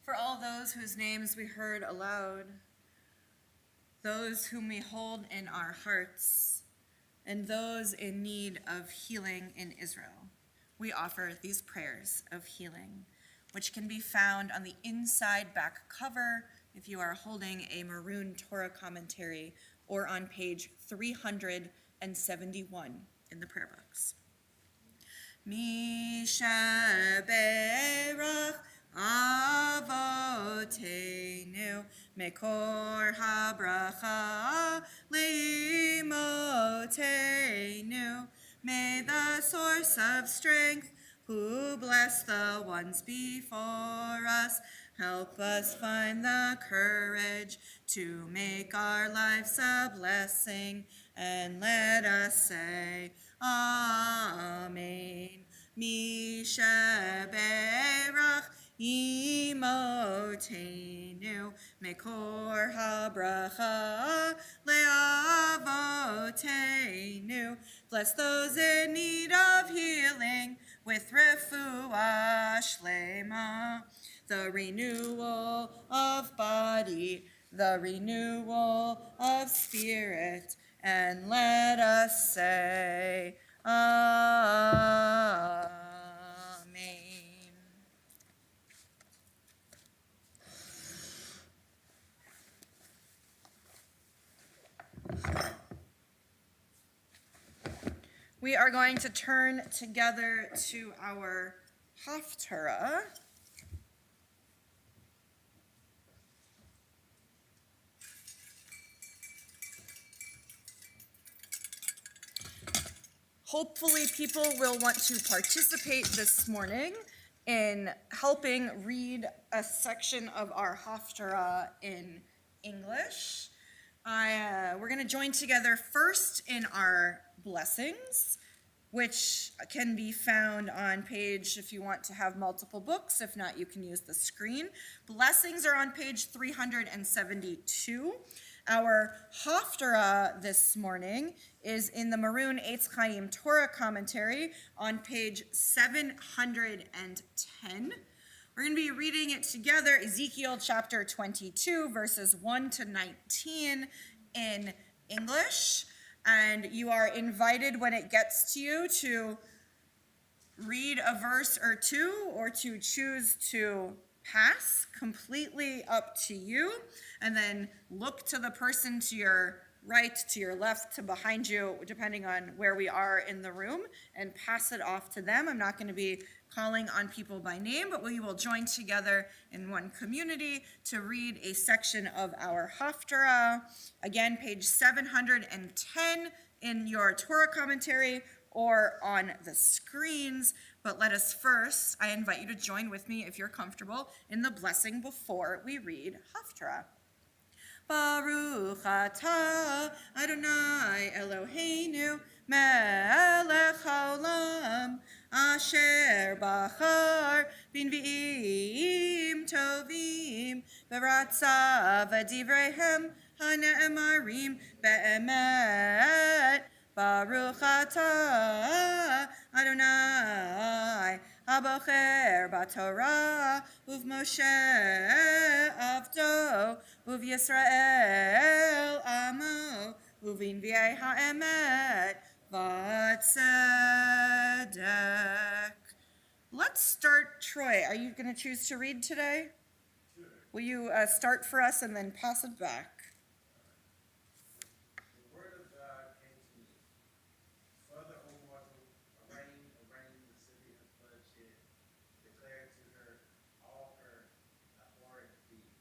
For all those whose names we heard aloud, those whom we hold in our hearts, and those in need of healing in Israel, we offer these prayers of healing, which can be found on the inside back cover if you are holding a maroon Torah commentary, or on page 371 in the prayer books. Misha Berach Avotenu Mekor habracha leimotenu. May the source of strength, who bless the ones before us, help us find the courage to make our lives a blessing, and let us say Amen. Misha Berach Imotenu Mekor habracha leavotenu. Bless those in need of healing with refuah shlema, the renewal of body, the renewal of spirit, and let us say Amen. We are going to turn together to our Haftarah. Hopefully people will want to participate this morning in helping read a section of our Haftarah in English. We're going to join together first in our blessings, which can be found on page, if you want to have multiple books, if not, you can use the screen. Blessings are on page 372. Our Haftarah this morning is in the Maroon Eitz Chaim Torah commentary on page 710. We're going to be reading it together, Ezekiel chapter 22, verses 1 to 19 in English. And you are invited when it gets to you to read a verse or two or to choose to pass, completely up to you. And then look to the person to your right, to your left, to behind you, depending on where we are in the room, and pass it off to them. I'm not going to be calling on people by name, but we will join together in one community to read a section of our Haftarah. Again, page 710 in your Torah commentary or on the screens. But let us first, I invite you to join with me, if you're comfortable, in the blessing before we read Haftarah. Baruch atah Adonai Eloheinu melech haolam asher bachar b'nvi'im tovim v'ratzav v'divreihem hane'emarim be'emet. Baruch atah Adonai Habocher b'Torah uv'Moshe avdo uv'Yisrael amo uv'invi'ei ha'emet v'tzedek. Let's start. Troy, are you going to choose to read today? Sure. Will you start for us and then pass it back? The word of God came to me. Further, O mortal, arraign the city of bloodshed, declare to her all her abhorrent deeds.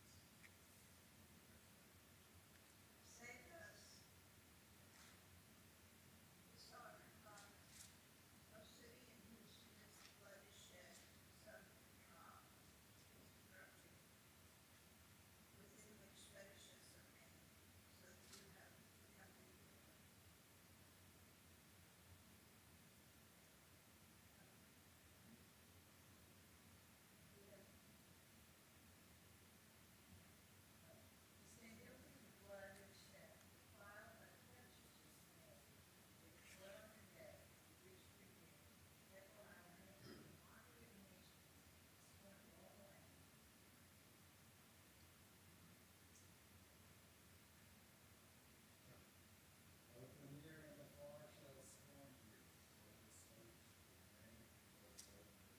Both the near and the far shall scorn you, so the slaves reign before the Lord.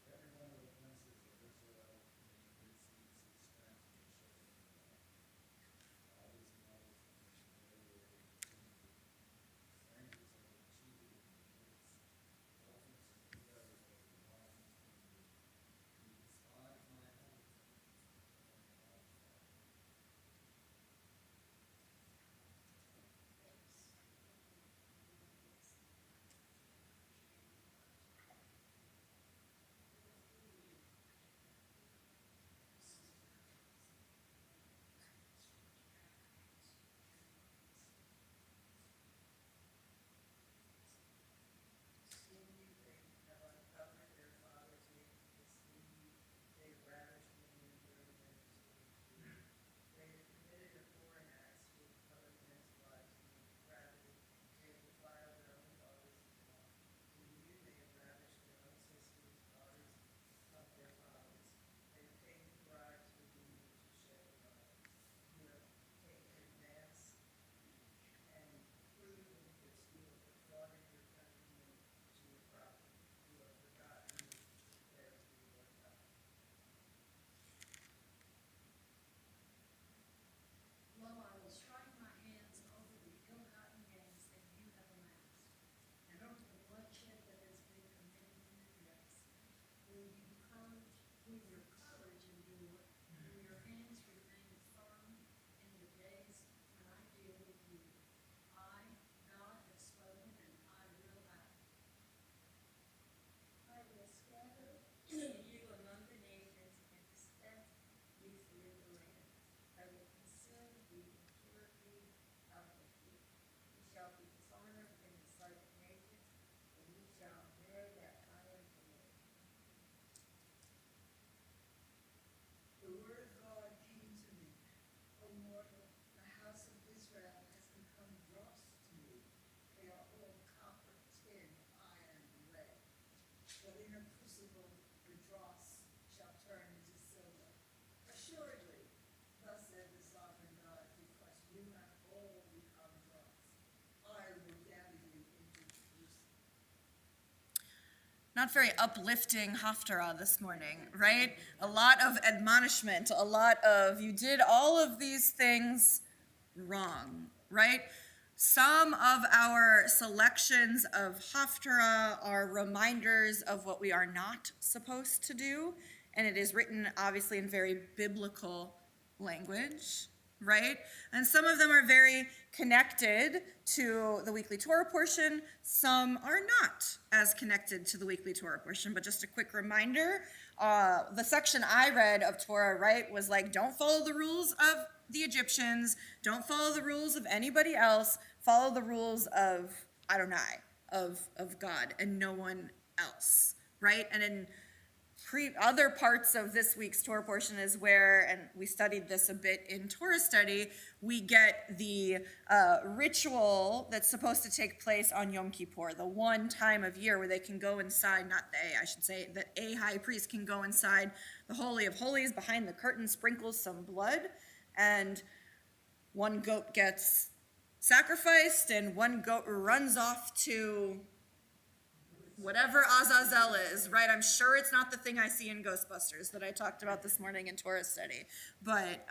Every one of the princes of Israel in his strength will show them love. All his mothers and his strangers have been cheated in the gates. Orphans and widows have been wronged in you. You despise my holy things and the Lord's fire. Lo, I will strike my hands over the ill-gotten gains that you have amassed, and over the bloodshed that has been committed in your days. Will your courage endure, will your hands remain firm in the days when I deal with you? I, God, have spoken, and I will act. I will scatter you among the nations and disperse you through the land. I will consume the impurity out of you. You shall be dishonored in the sight of nations, and you shall know that I am the Lord. The word of God came to me, O mortal, the house of Israel has become dross to me. They are all copper, tin, iron, and lead. But in a crucible, the dross not very uplifting Haftarah this morning, right? A lot of admonishment, a lot of you did all of these things wrong, right? Some of our selections of Haftarah are reminders of what we are not supposed to do, and it is written obviously in very biblical language, right? And some of them are very connected to the weekly Torah portion. Some are not as connected to the weekly Torah portion. But just a quick reminder, the section I read of Torah, right, was like, don't follow the rules of the Egyptians, don't follow the rules of anybody else, follow the rules of Adonai, of God, and no one else, right? And in other parts of this week's Torah portion is where, and we studied this a bit in Torah study, we get the ritual that's supposed to take place on Yom Kippur, the one time of year where they can go inside, not they, I should say, that a high priest can go inside the Holy of Holies behind the curtain, sprinkles some blood, and one goat gets sacrificed, and one goat runs off to whatever Azazel is, right? I'm sure it's not the thing I see in Ghostbusters that I talked about this morning in Torah study, but,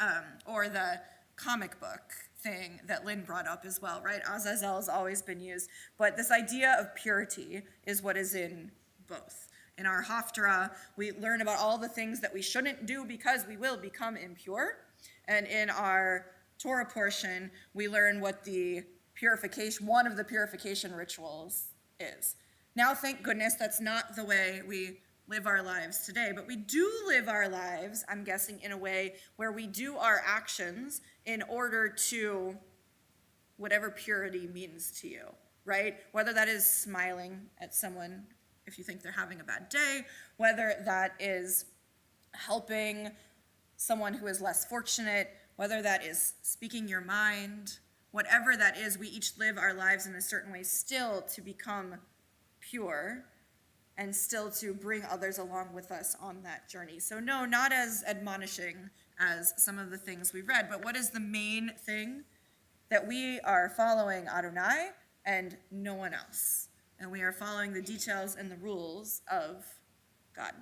or the comic book thing that Lynn brought up as well, right? Azazel has always been used, but this idea of purity is what is in both. In our Haftarah, we learn about all the things that we shouldn't do because we will become impure, and in our Torah portion, we learn what the purification, one of the purification rituals is. Now, thank goodness, that's not the way we live our lives today, but we do live our lives, I'm guessing, in a way where we do our actions in order to whatever purity means to you, right? Whether that is smiling at someone if you think they're having a bad day, whether that is helping someone who is less fortunate, whether that is speaking your mind, whatever that is, we each live our lives in a certain way still to become pure and still to bring others along with us on that journey. So no, not as admonishing as some of the things we read, but what is the main thing? That we are following Adonai and no one else. And we are following the details and the rules of God.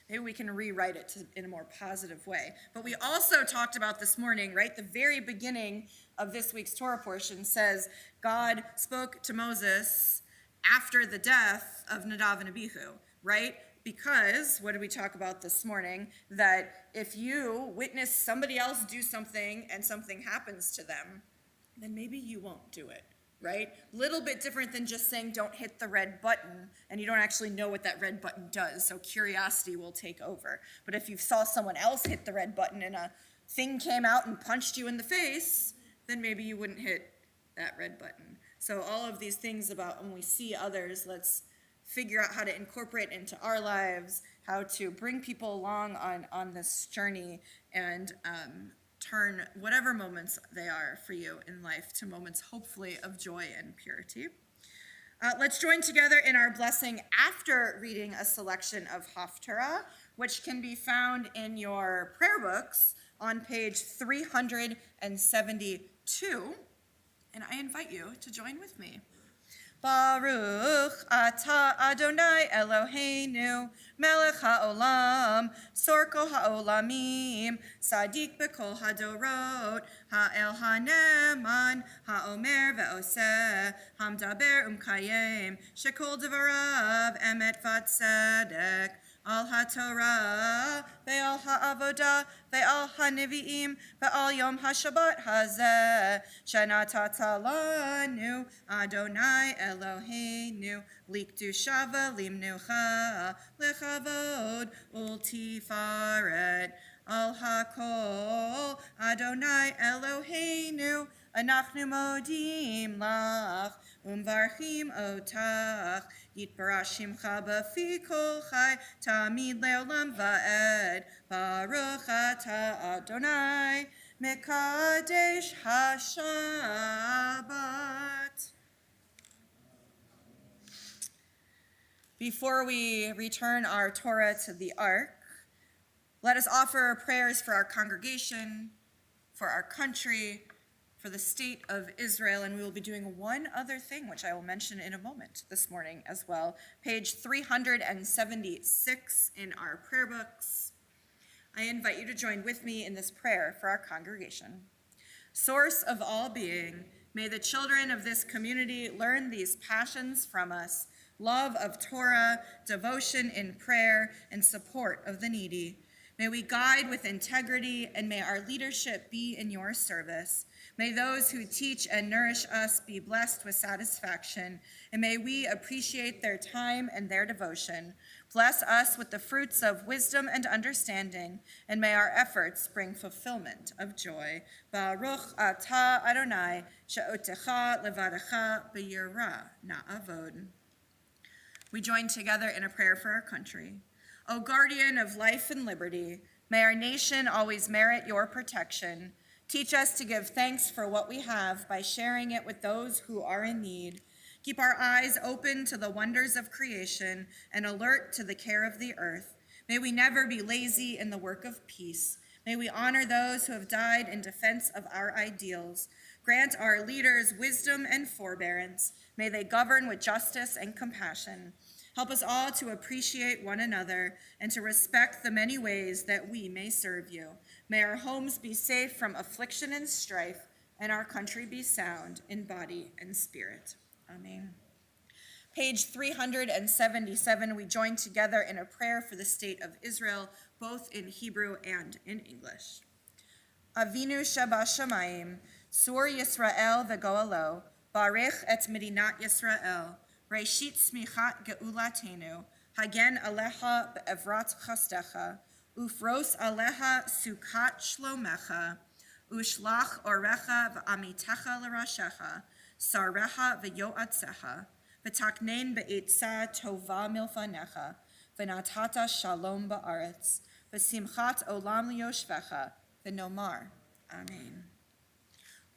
Maybe we can rewrite it in a more positive way. But we also talked about this morning, right? The very beginning of this week's Torah portion says, God spoke to Moses after the death of Nadav and Abihu, right? Because, what did we talk about this morning? That if you witness somebody else do something and something happens to them, then maybe you won't do it, right? Little bit different than just saying don't hit the red button and you don't actually know what that red button does, so curiosity will take over. But if you saw someone else hit the red button and a thing came out and punched you in the face, then maybe you wouldn't hit that red button. So all of these things about when we see others, let's figure out how to incorporate into our lives, how to bring people along on this journey, and turn whatever moments they are for you in life to moments, hopefully, of joy and purity. Let's join together in our blessing after reading a selection of Haftarah, which can be found in your prayer books on page 372. And I invite you to join with me. Baruch atah Adonai Eloheinu, melech haolam, sorko haolamim, sadik b'kol hadorot, ha'el haneman, ha'omer ve'oseh, hamdaber umkayem, shekol devarav emet v'tzedek, al haTorah, ve'al ha'avodah, ve'al ha'nevi'im, ve'al yom ha'shabbat hazeh, shenatata lanu, Adonai Eloheinu, likdusha v'limnucha, lechavod ultifaret, al hakol, Adonai Eloheinu, anachnu modim lach, umvarchim otach, yitbarach shimcha b'fi kol chai, tamid le'olam va'ed, baruch atah Adonai, mekadesh haShabbat. Before we return our Torah to the Ark, let us offer prayers for our congregation, for our country, for the state of Israel, and we will be doing one other thing, which I will mention in a moment this morning as well. Page 376 in our prayer books. I invite you to join with me in this prayer for our congregation. Source of all being, may the children of this community learn these passions from us: love of Torah, devotion in prayer, and support of the needy. May we guide with integrity, and may our leadership be in your service. May those who teach and nourish us be blessed with satisfaction, and may we appreciate their time and their devotion. Bless us with the fruits of wisdom and understanding, and may our efforts bring fulfillment of joy. Baruch atah Adonai, she'otecha levarecha b'yirah na'avod. We join together in a prayer for our country. O guardian of life and liberty, may our nation always merit your protection. Teach us to give thanks for what we have by sharing it with those who are in need. Keep our eyes open to the wonders of creation and alert to the care of the earth. May we never be lazy in the work of peace. May we honor those who have died in defense of our ideals. Grant our leaders wisdom and forbearance. May they govern with justice and compassion. Help us all to appreciate one another and to respect the many ways that we may serve you. May our homes be safe from affliction and strife, and our country be sound in body and spirit. Amen. Page 377, we join together in a prayer for the state of Israel, both in Hebrew and in English. Avinu Shabashamayim, Sur Yisrael v'goalo, Barech et Medinat Yisrael, Reishit smichat geulatenu, Hagen aleha be'evrat chastecha, Ufros aleha sukat shlomecha, Ushlach orecha v'amitecha l'rashecha, Sarecha v'yoatzecha, V'taknen be'etza tova milfanecha, V'natata shalom ba'aretz, V'simchat olam liyoshvecha, V'nomar. Amen.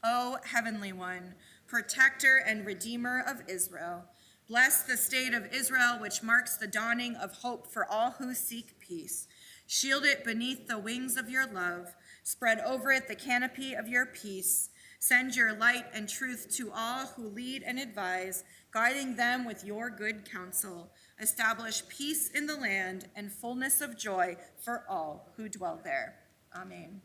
O Heavenly One, Protector and Redeemer of Israel, bless the state of Israel, which marks the dawning of hope for all who seek peace. Shield it beneath the wings of your love. Spread over it the canopy of your peace. Send your light and truth to all who lead and advise, guiding them with your good counsel. Establish peace in the land and fullness of joy for all who dwell there. Amen.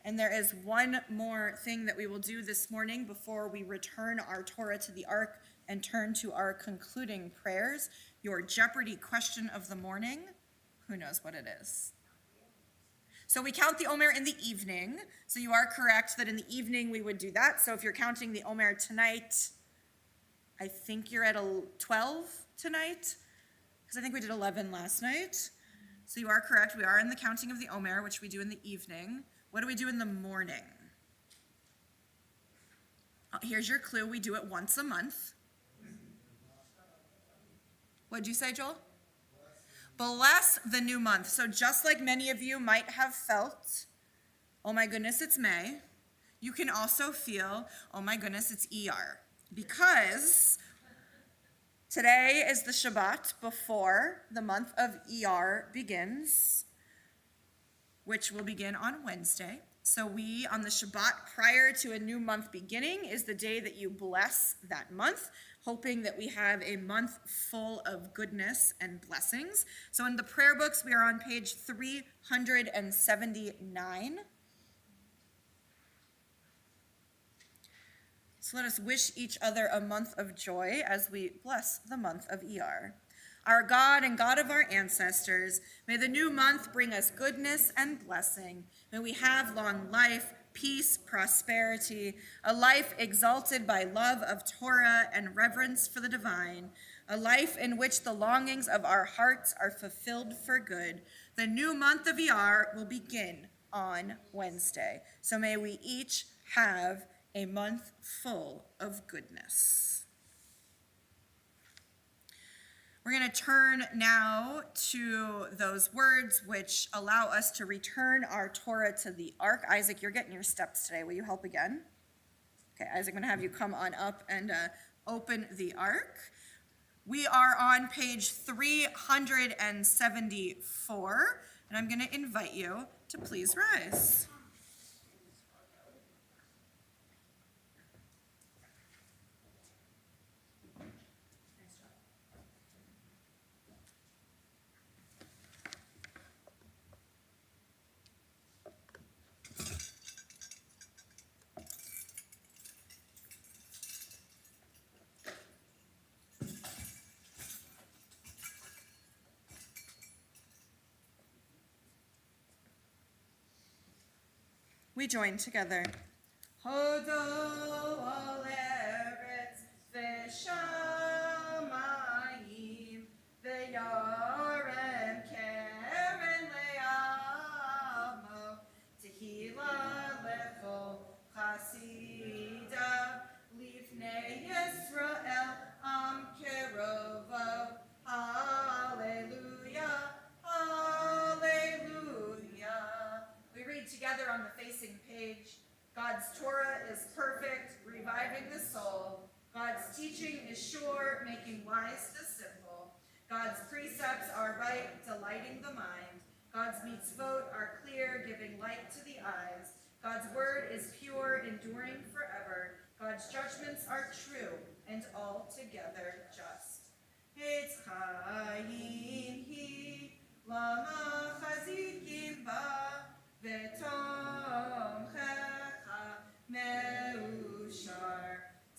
And there is one more thing that we will do this morning before we return our Torah to the Ark and turn to our concluding prayers. Your Jeopardy question of the morning. Who knows what it is? So we count the Omer in the evening. So you are correct that in the evening we would do that. So if you're counting the Omer tonight, I think you're at 12 tonight, because I think we did 11 last night. So you are correct. We are in the counting of the Omer, which we do in the evening. What do we do in the morning? Here's your clue. We do it once a month. What'd you say, Joel? Bless the new month. So just like many of you might have felt, oh my goodness, it's May, you can also feel, oh my goodness, it's ER. Because today is the Shabbat before the month of ER begins, which will begin on Wednesday. So we, on the Shabbat prior to a new month beginning, is the day that you bless that month, hoping that we have a month full of goodness and blessings. So in the prayer books, we are on page 379. So let us wish each other a month of joy as we bless the month of ER. Our God and God of our ancestors, may the new month bring us goodness and blessing. May we have long life, peace, prosperity, a life exalted by love of Torah and reverence for the divine, a life in which the longings of our hearts are fulfilled for good. The new month of ER will begin on Wednesday. So may we each have a month full of goodness. We're going to turn now to those words which allow us to return our Torah to the Ark. Isaac, you're getting your steps today. Will you help again? Okay, Isaac, I'm going to have you come on up and open the Ark. We are on page 374, and I'm going to invite you to please rise. We join together. Hodo al eretz v'shamayim v'yarem keren le'amo tehila lechol chasida lifnei Yisrael am kerovo. Hallelujah, hallelujah. We read together on the facing page. God's Torah is perfect, reviving the soul. God's teaching is sure, making wise the simple. God's precepts are right, delighting the mind. God's mitzvot are clear, giving light to the eyes. God's word is pure, enduring forever. God's judgments are true and altogether just. It's Chaim Hi, Lama Chazikim Ba, V'tom Checha Meushar,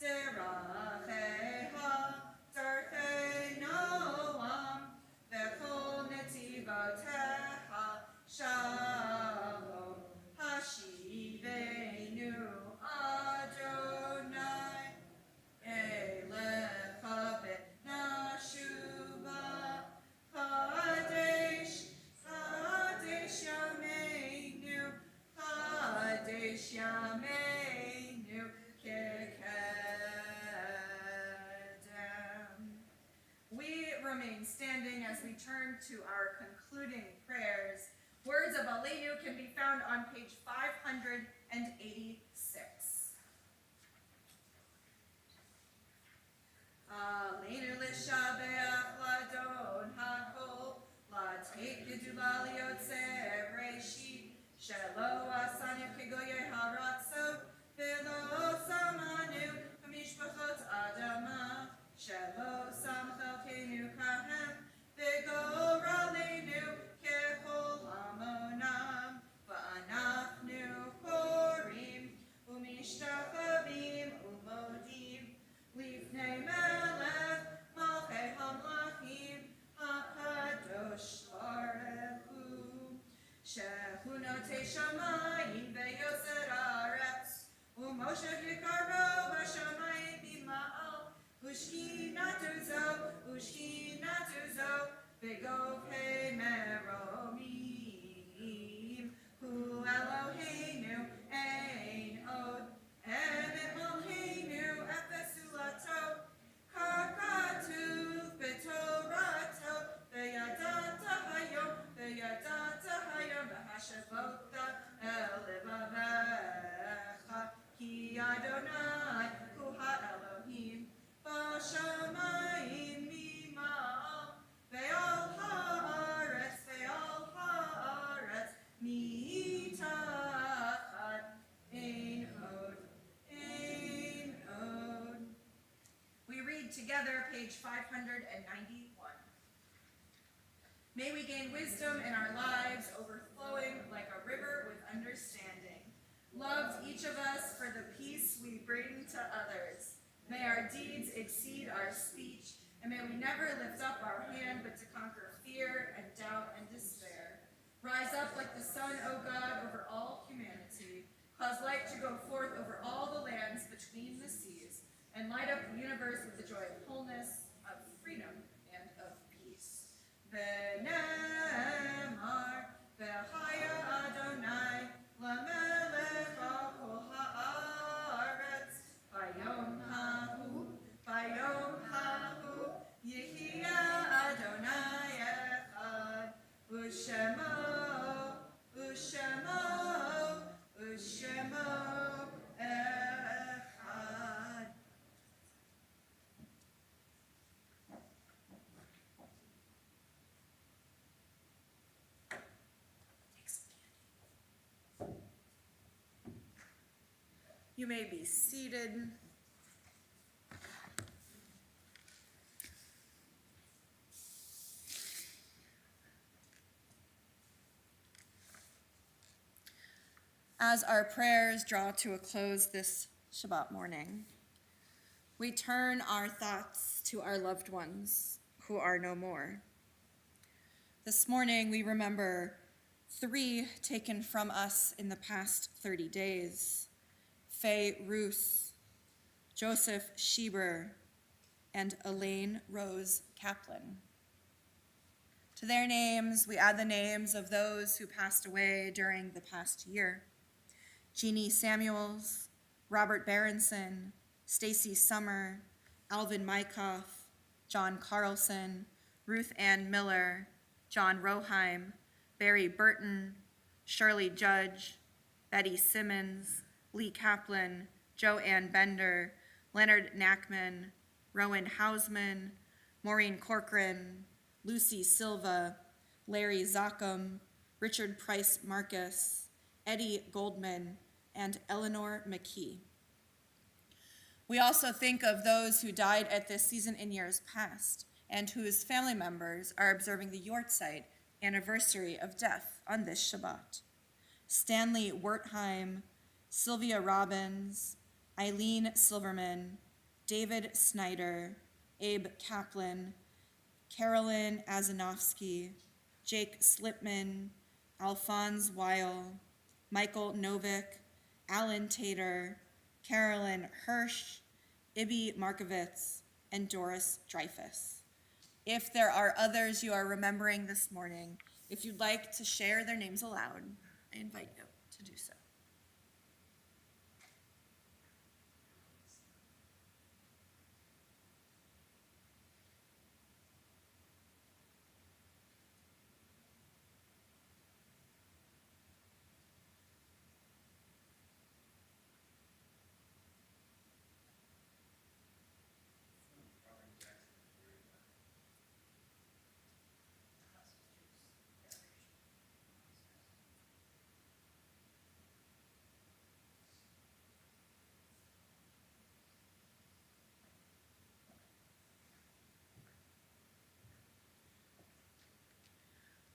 Teracheha, Darchei Noam, V'chol Netivoteha, Shalom, Hashivenu Adonai, Elecha Nashuva, Kadesh, Kadesh Yameinu, Kadesh Yameinu, Kekedem. We remain standing as we turn to our concluding prayers. Words of Aleinu can be found on page 586. Aleinu l'shabeach ladon hakol, latek gedula liyotzeh reishit, shelo asanu kegoyeh haratzot, velo samanu kamishpachot adama, shelo samchelkenu kahem, v'goralenu kechol hamonam, v'anachnu korim, umishtachavim umodim, Lifnei Melech, Malchei HaMlachim, HaKadosh Baruch Hu, Shehu Notei Shamayim ve'Yoser Haaretz, U'Moshe Yikaro b'Shamayim b'Ma'al, U'Shchinatu zo, V'Govhei Meromim, Hu Eloheinu ein od, Emet Malheinu Efesulato, Kakatuv B'Torato, V'yadata hayom, V'hashavota el levavecha, Ki Adonai hu ha'Elohim, B'shamayim mima'al, Ve'al ha'aretz, mitachat ein od. We read together page 591. May we gain wisdom in our lives, overflowing like a river with understanding. Love each of us for the peace we bring to others. May our deeds exceed our speech, and may we never lift up our hand but to conquer fear and doubt and despair. Rise up like the sun, O God, over all humanity. Cause light to go forth over all the lands between the seas, and light up the universe with the joy of wholeness, of freedom, and of peace. V'nemar, v'chaya Adonai, lamelech al kol haaretz, vayom hahu, yehia Adonai echad, u'shemo echad. You may be seated. As our prayers draw to a close this Shabbat morning, we turn our thoughts to our loved ones who are no more. This morning we remember 3 taken from us in the past 30 days: Faye Roos, Joseph Schieber, and Elaine Rose Kaplan. To their names, we add the names of those who passed away during the past year: Jeannie Samuels, Robert Berenson, Stacy Summer, Alvin Mykoff, John Carlson, Ruth Ann Miller, John Roheim, Barry Burton, Shirley Judge, Betty Simmons, Lee Kaplan, Joanne Bender, Leonard Knackman, Rowan Hausman, Maureen Corcoran, Lucy Silva, Larry Zachem, Richard Price Marcus, Eddie Goldman, and Eleanor McKee. We also think of those who died at this season in years past and whose family members are observing the Yortzeit anniversary of death on this Shabbat: Stanley Wertheim, Sylvia Robbins, Eileen Silverman, David Snyder, Abe Kaplan, Carolyn Azanovsky, Jake Slipman, Alphonse Weil, Michael Novick, Alan Tater, Carolyn Hirsch, Ibby Markovitz, and Doris Dreyfus. If there are others you are remembering this morning, if you'd like to share their names aloud, I invite you to do so.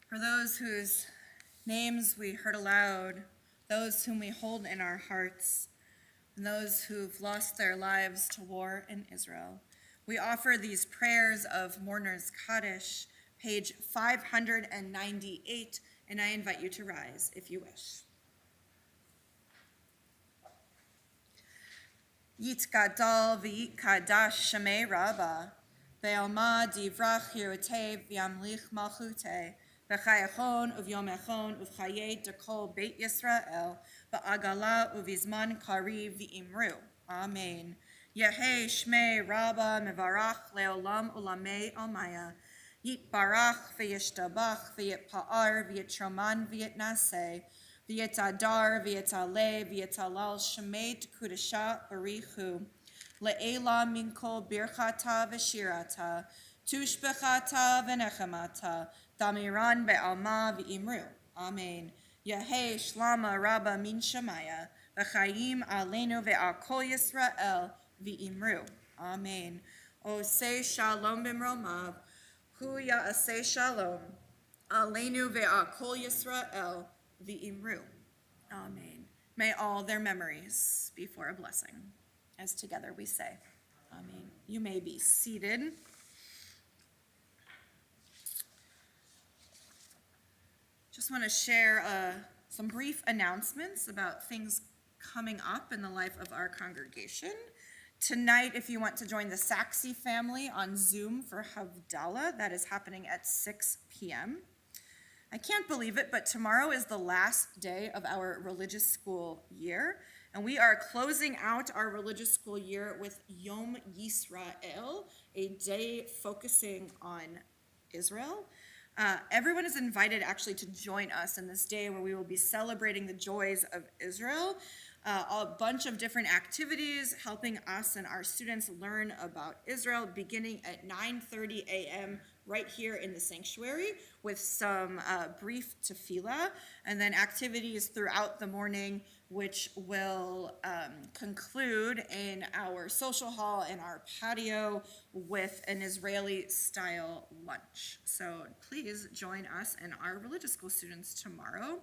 For those whose names we heard aloud, those whom we hold in our hearts, and those who've lost their lives to war in Israel, we offer these prayers of Mourner's Kaddish, page 598, and I invite you to rise if you wish. Yitgadal v'yitkadash shemei Rabbah, ve'alma divrach hirutei v'yamlich malchutei, v'chayachon uvyomechon uv'chayei dekol Beit Yisrael, v'agala uvizman kariv v'imru. Amen. Yehei shmei Rabbah mevarach leolam ulamei almaya, yitbarach v'yishtabach v'yitpa'ar v'yitroman v'yitnaseh, v'yitadar v'yitaleh v'yitalal shemei t'kudasha barichu, le'ela minkol birchata v'shirata, tushbechata v'nechemata, damiran be'alma v'imru. Amen. Yehei shlama Rabbah min shemaya, v'chayim aleinu ve'al kol Yisrael v'imru. Amen. Oseh shalom b'mromav, hu ya'aseh shalom, aleinu ve'al kol Yisrael v'imru. Amen. May all their memories be for a blessing. As together we say, Amen. You may be seated. Just want to share some brief announcements about things coming up in the life of our congregation. Tonight, if you want to join the Saxey family on Zoom for Havdalah, that is happening at 6 p.m. I can't believe it, but tomorrow is the last day of our religious school year, and we are closing out our religious school year with Yom Yisrael, a day focusing on Israel. Everyone is invited actually to join us in this day where we will be celebrating the joys of Israel. A bunch of different activities helping us and our students learn about Israel, beginning at 9:30 a.m. right here in the sanctuary with some brief tefillah, and then activities throughout the morning, which will conclude in our social hall and our patio with an Israeli-style lunch. So please join us and our religious school students tomorrow.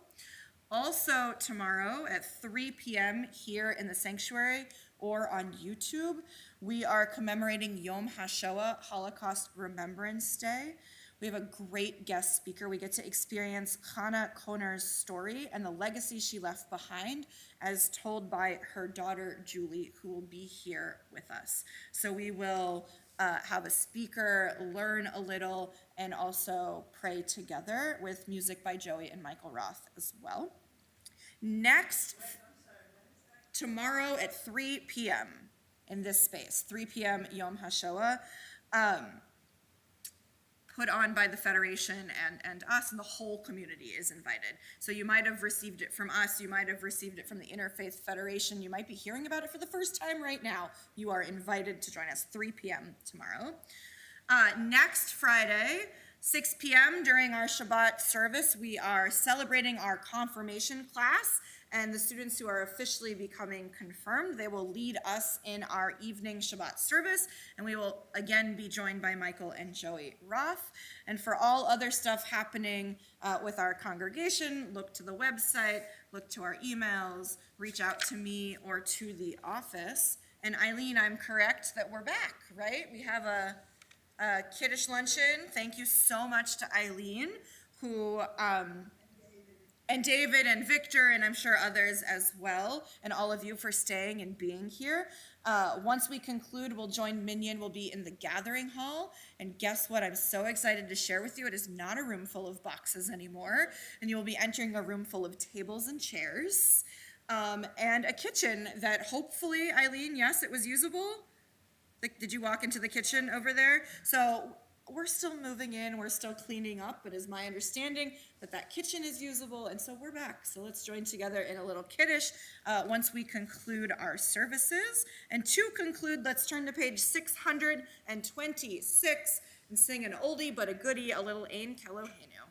Also tomorrow at 3 p.m. here in the sanctuary or on YouTube, we are commemorating Yom HaShoah, Holocaust Remembrance Day. We have a great guest speaker. We get to experience Hannah Koner's story and the legacy she left behind as told by her daughter, Julie, who will be here with us. So we will have a speaker, learn a little, and also pray together with music by Joey and Michael Roth as well. Next, tomorrow at 3 p.m. in this space, 3 p.m. Yom HaShoah, put on by the Federation and us, and the whole community is invited. So you might have received it from us, you might have received it from the Interfaith Federation, you might be hearing about it for the first time right now. You are invited to join us, 3 p.m. tomorrow. Next Friday, 6 p.m. during our Shabbat service, we are celebrating our confirmation class, and the students who are officially becoming confirmed, they will lead us in our evening Shabbat service, and we will again be joined by Michael and Joey Roth. And for all other stuff happening with our congregation, look to the website, look to our emails, reach out to me or to the office. And Eileen, I'm correct that we're back, right? We have a kiddush luncheon. Thank you so much to Eileen, who and David and Victor, and I'm sure others as well, and all of you for staying and being here. Once we conclude, we'll join Minyan. We'll be in the gathering hall, and guess what? I'm so excited to share with you. It is not a room full of boxes anymore, and you will be entering a room full of tables and chairs, and a kitchen that hopefully, Eileen, yes, it was usable? Did you walk into the kitchen over there? So we're still moving in, we're still cleaning up, but it's my understanding that that kitchen is usable, and so we're back. So let's join together in a little kiddush once we conclude our services. And to conclude, let's turn to page 626 and sing an oldie but a goodie, a little Ein Keloheinu.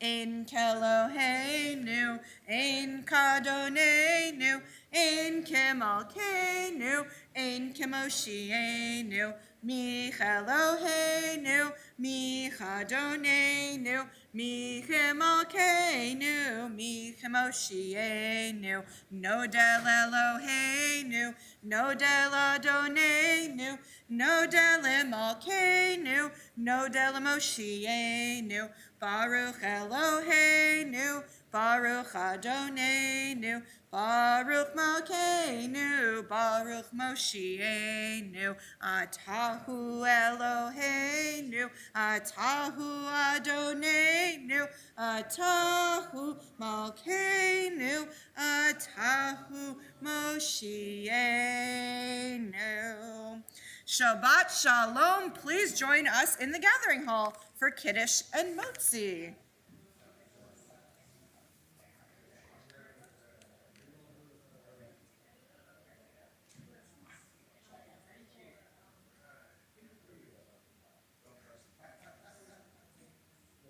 Ein Keloheinu, Ein Kadonenu, Ein Kemalkeinu, Ein Kemoshienu, Micheloheinu, Michadonenu, Michemalkeinu, Michemoshienu, Nodel Eloheinu, Nodel Adonenu, Nodel Emalkeinu, Nodel Moshienu, Baruch Eloheinu, Baruch Adonenu, Baruch Malkeinu, Baruch Moshienu, Atahu Eloheinu, Atahu Adonenu, Atahu Malkeinu, Atahu Moshienu. Shabbat Shalom. Please join us in the gathering hall for Kiddush and Motzi.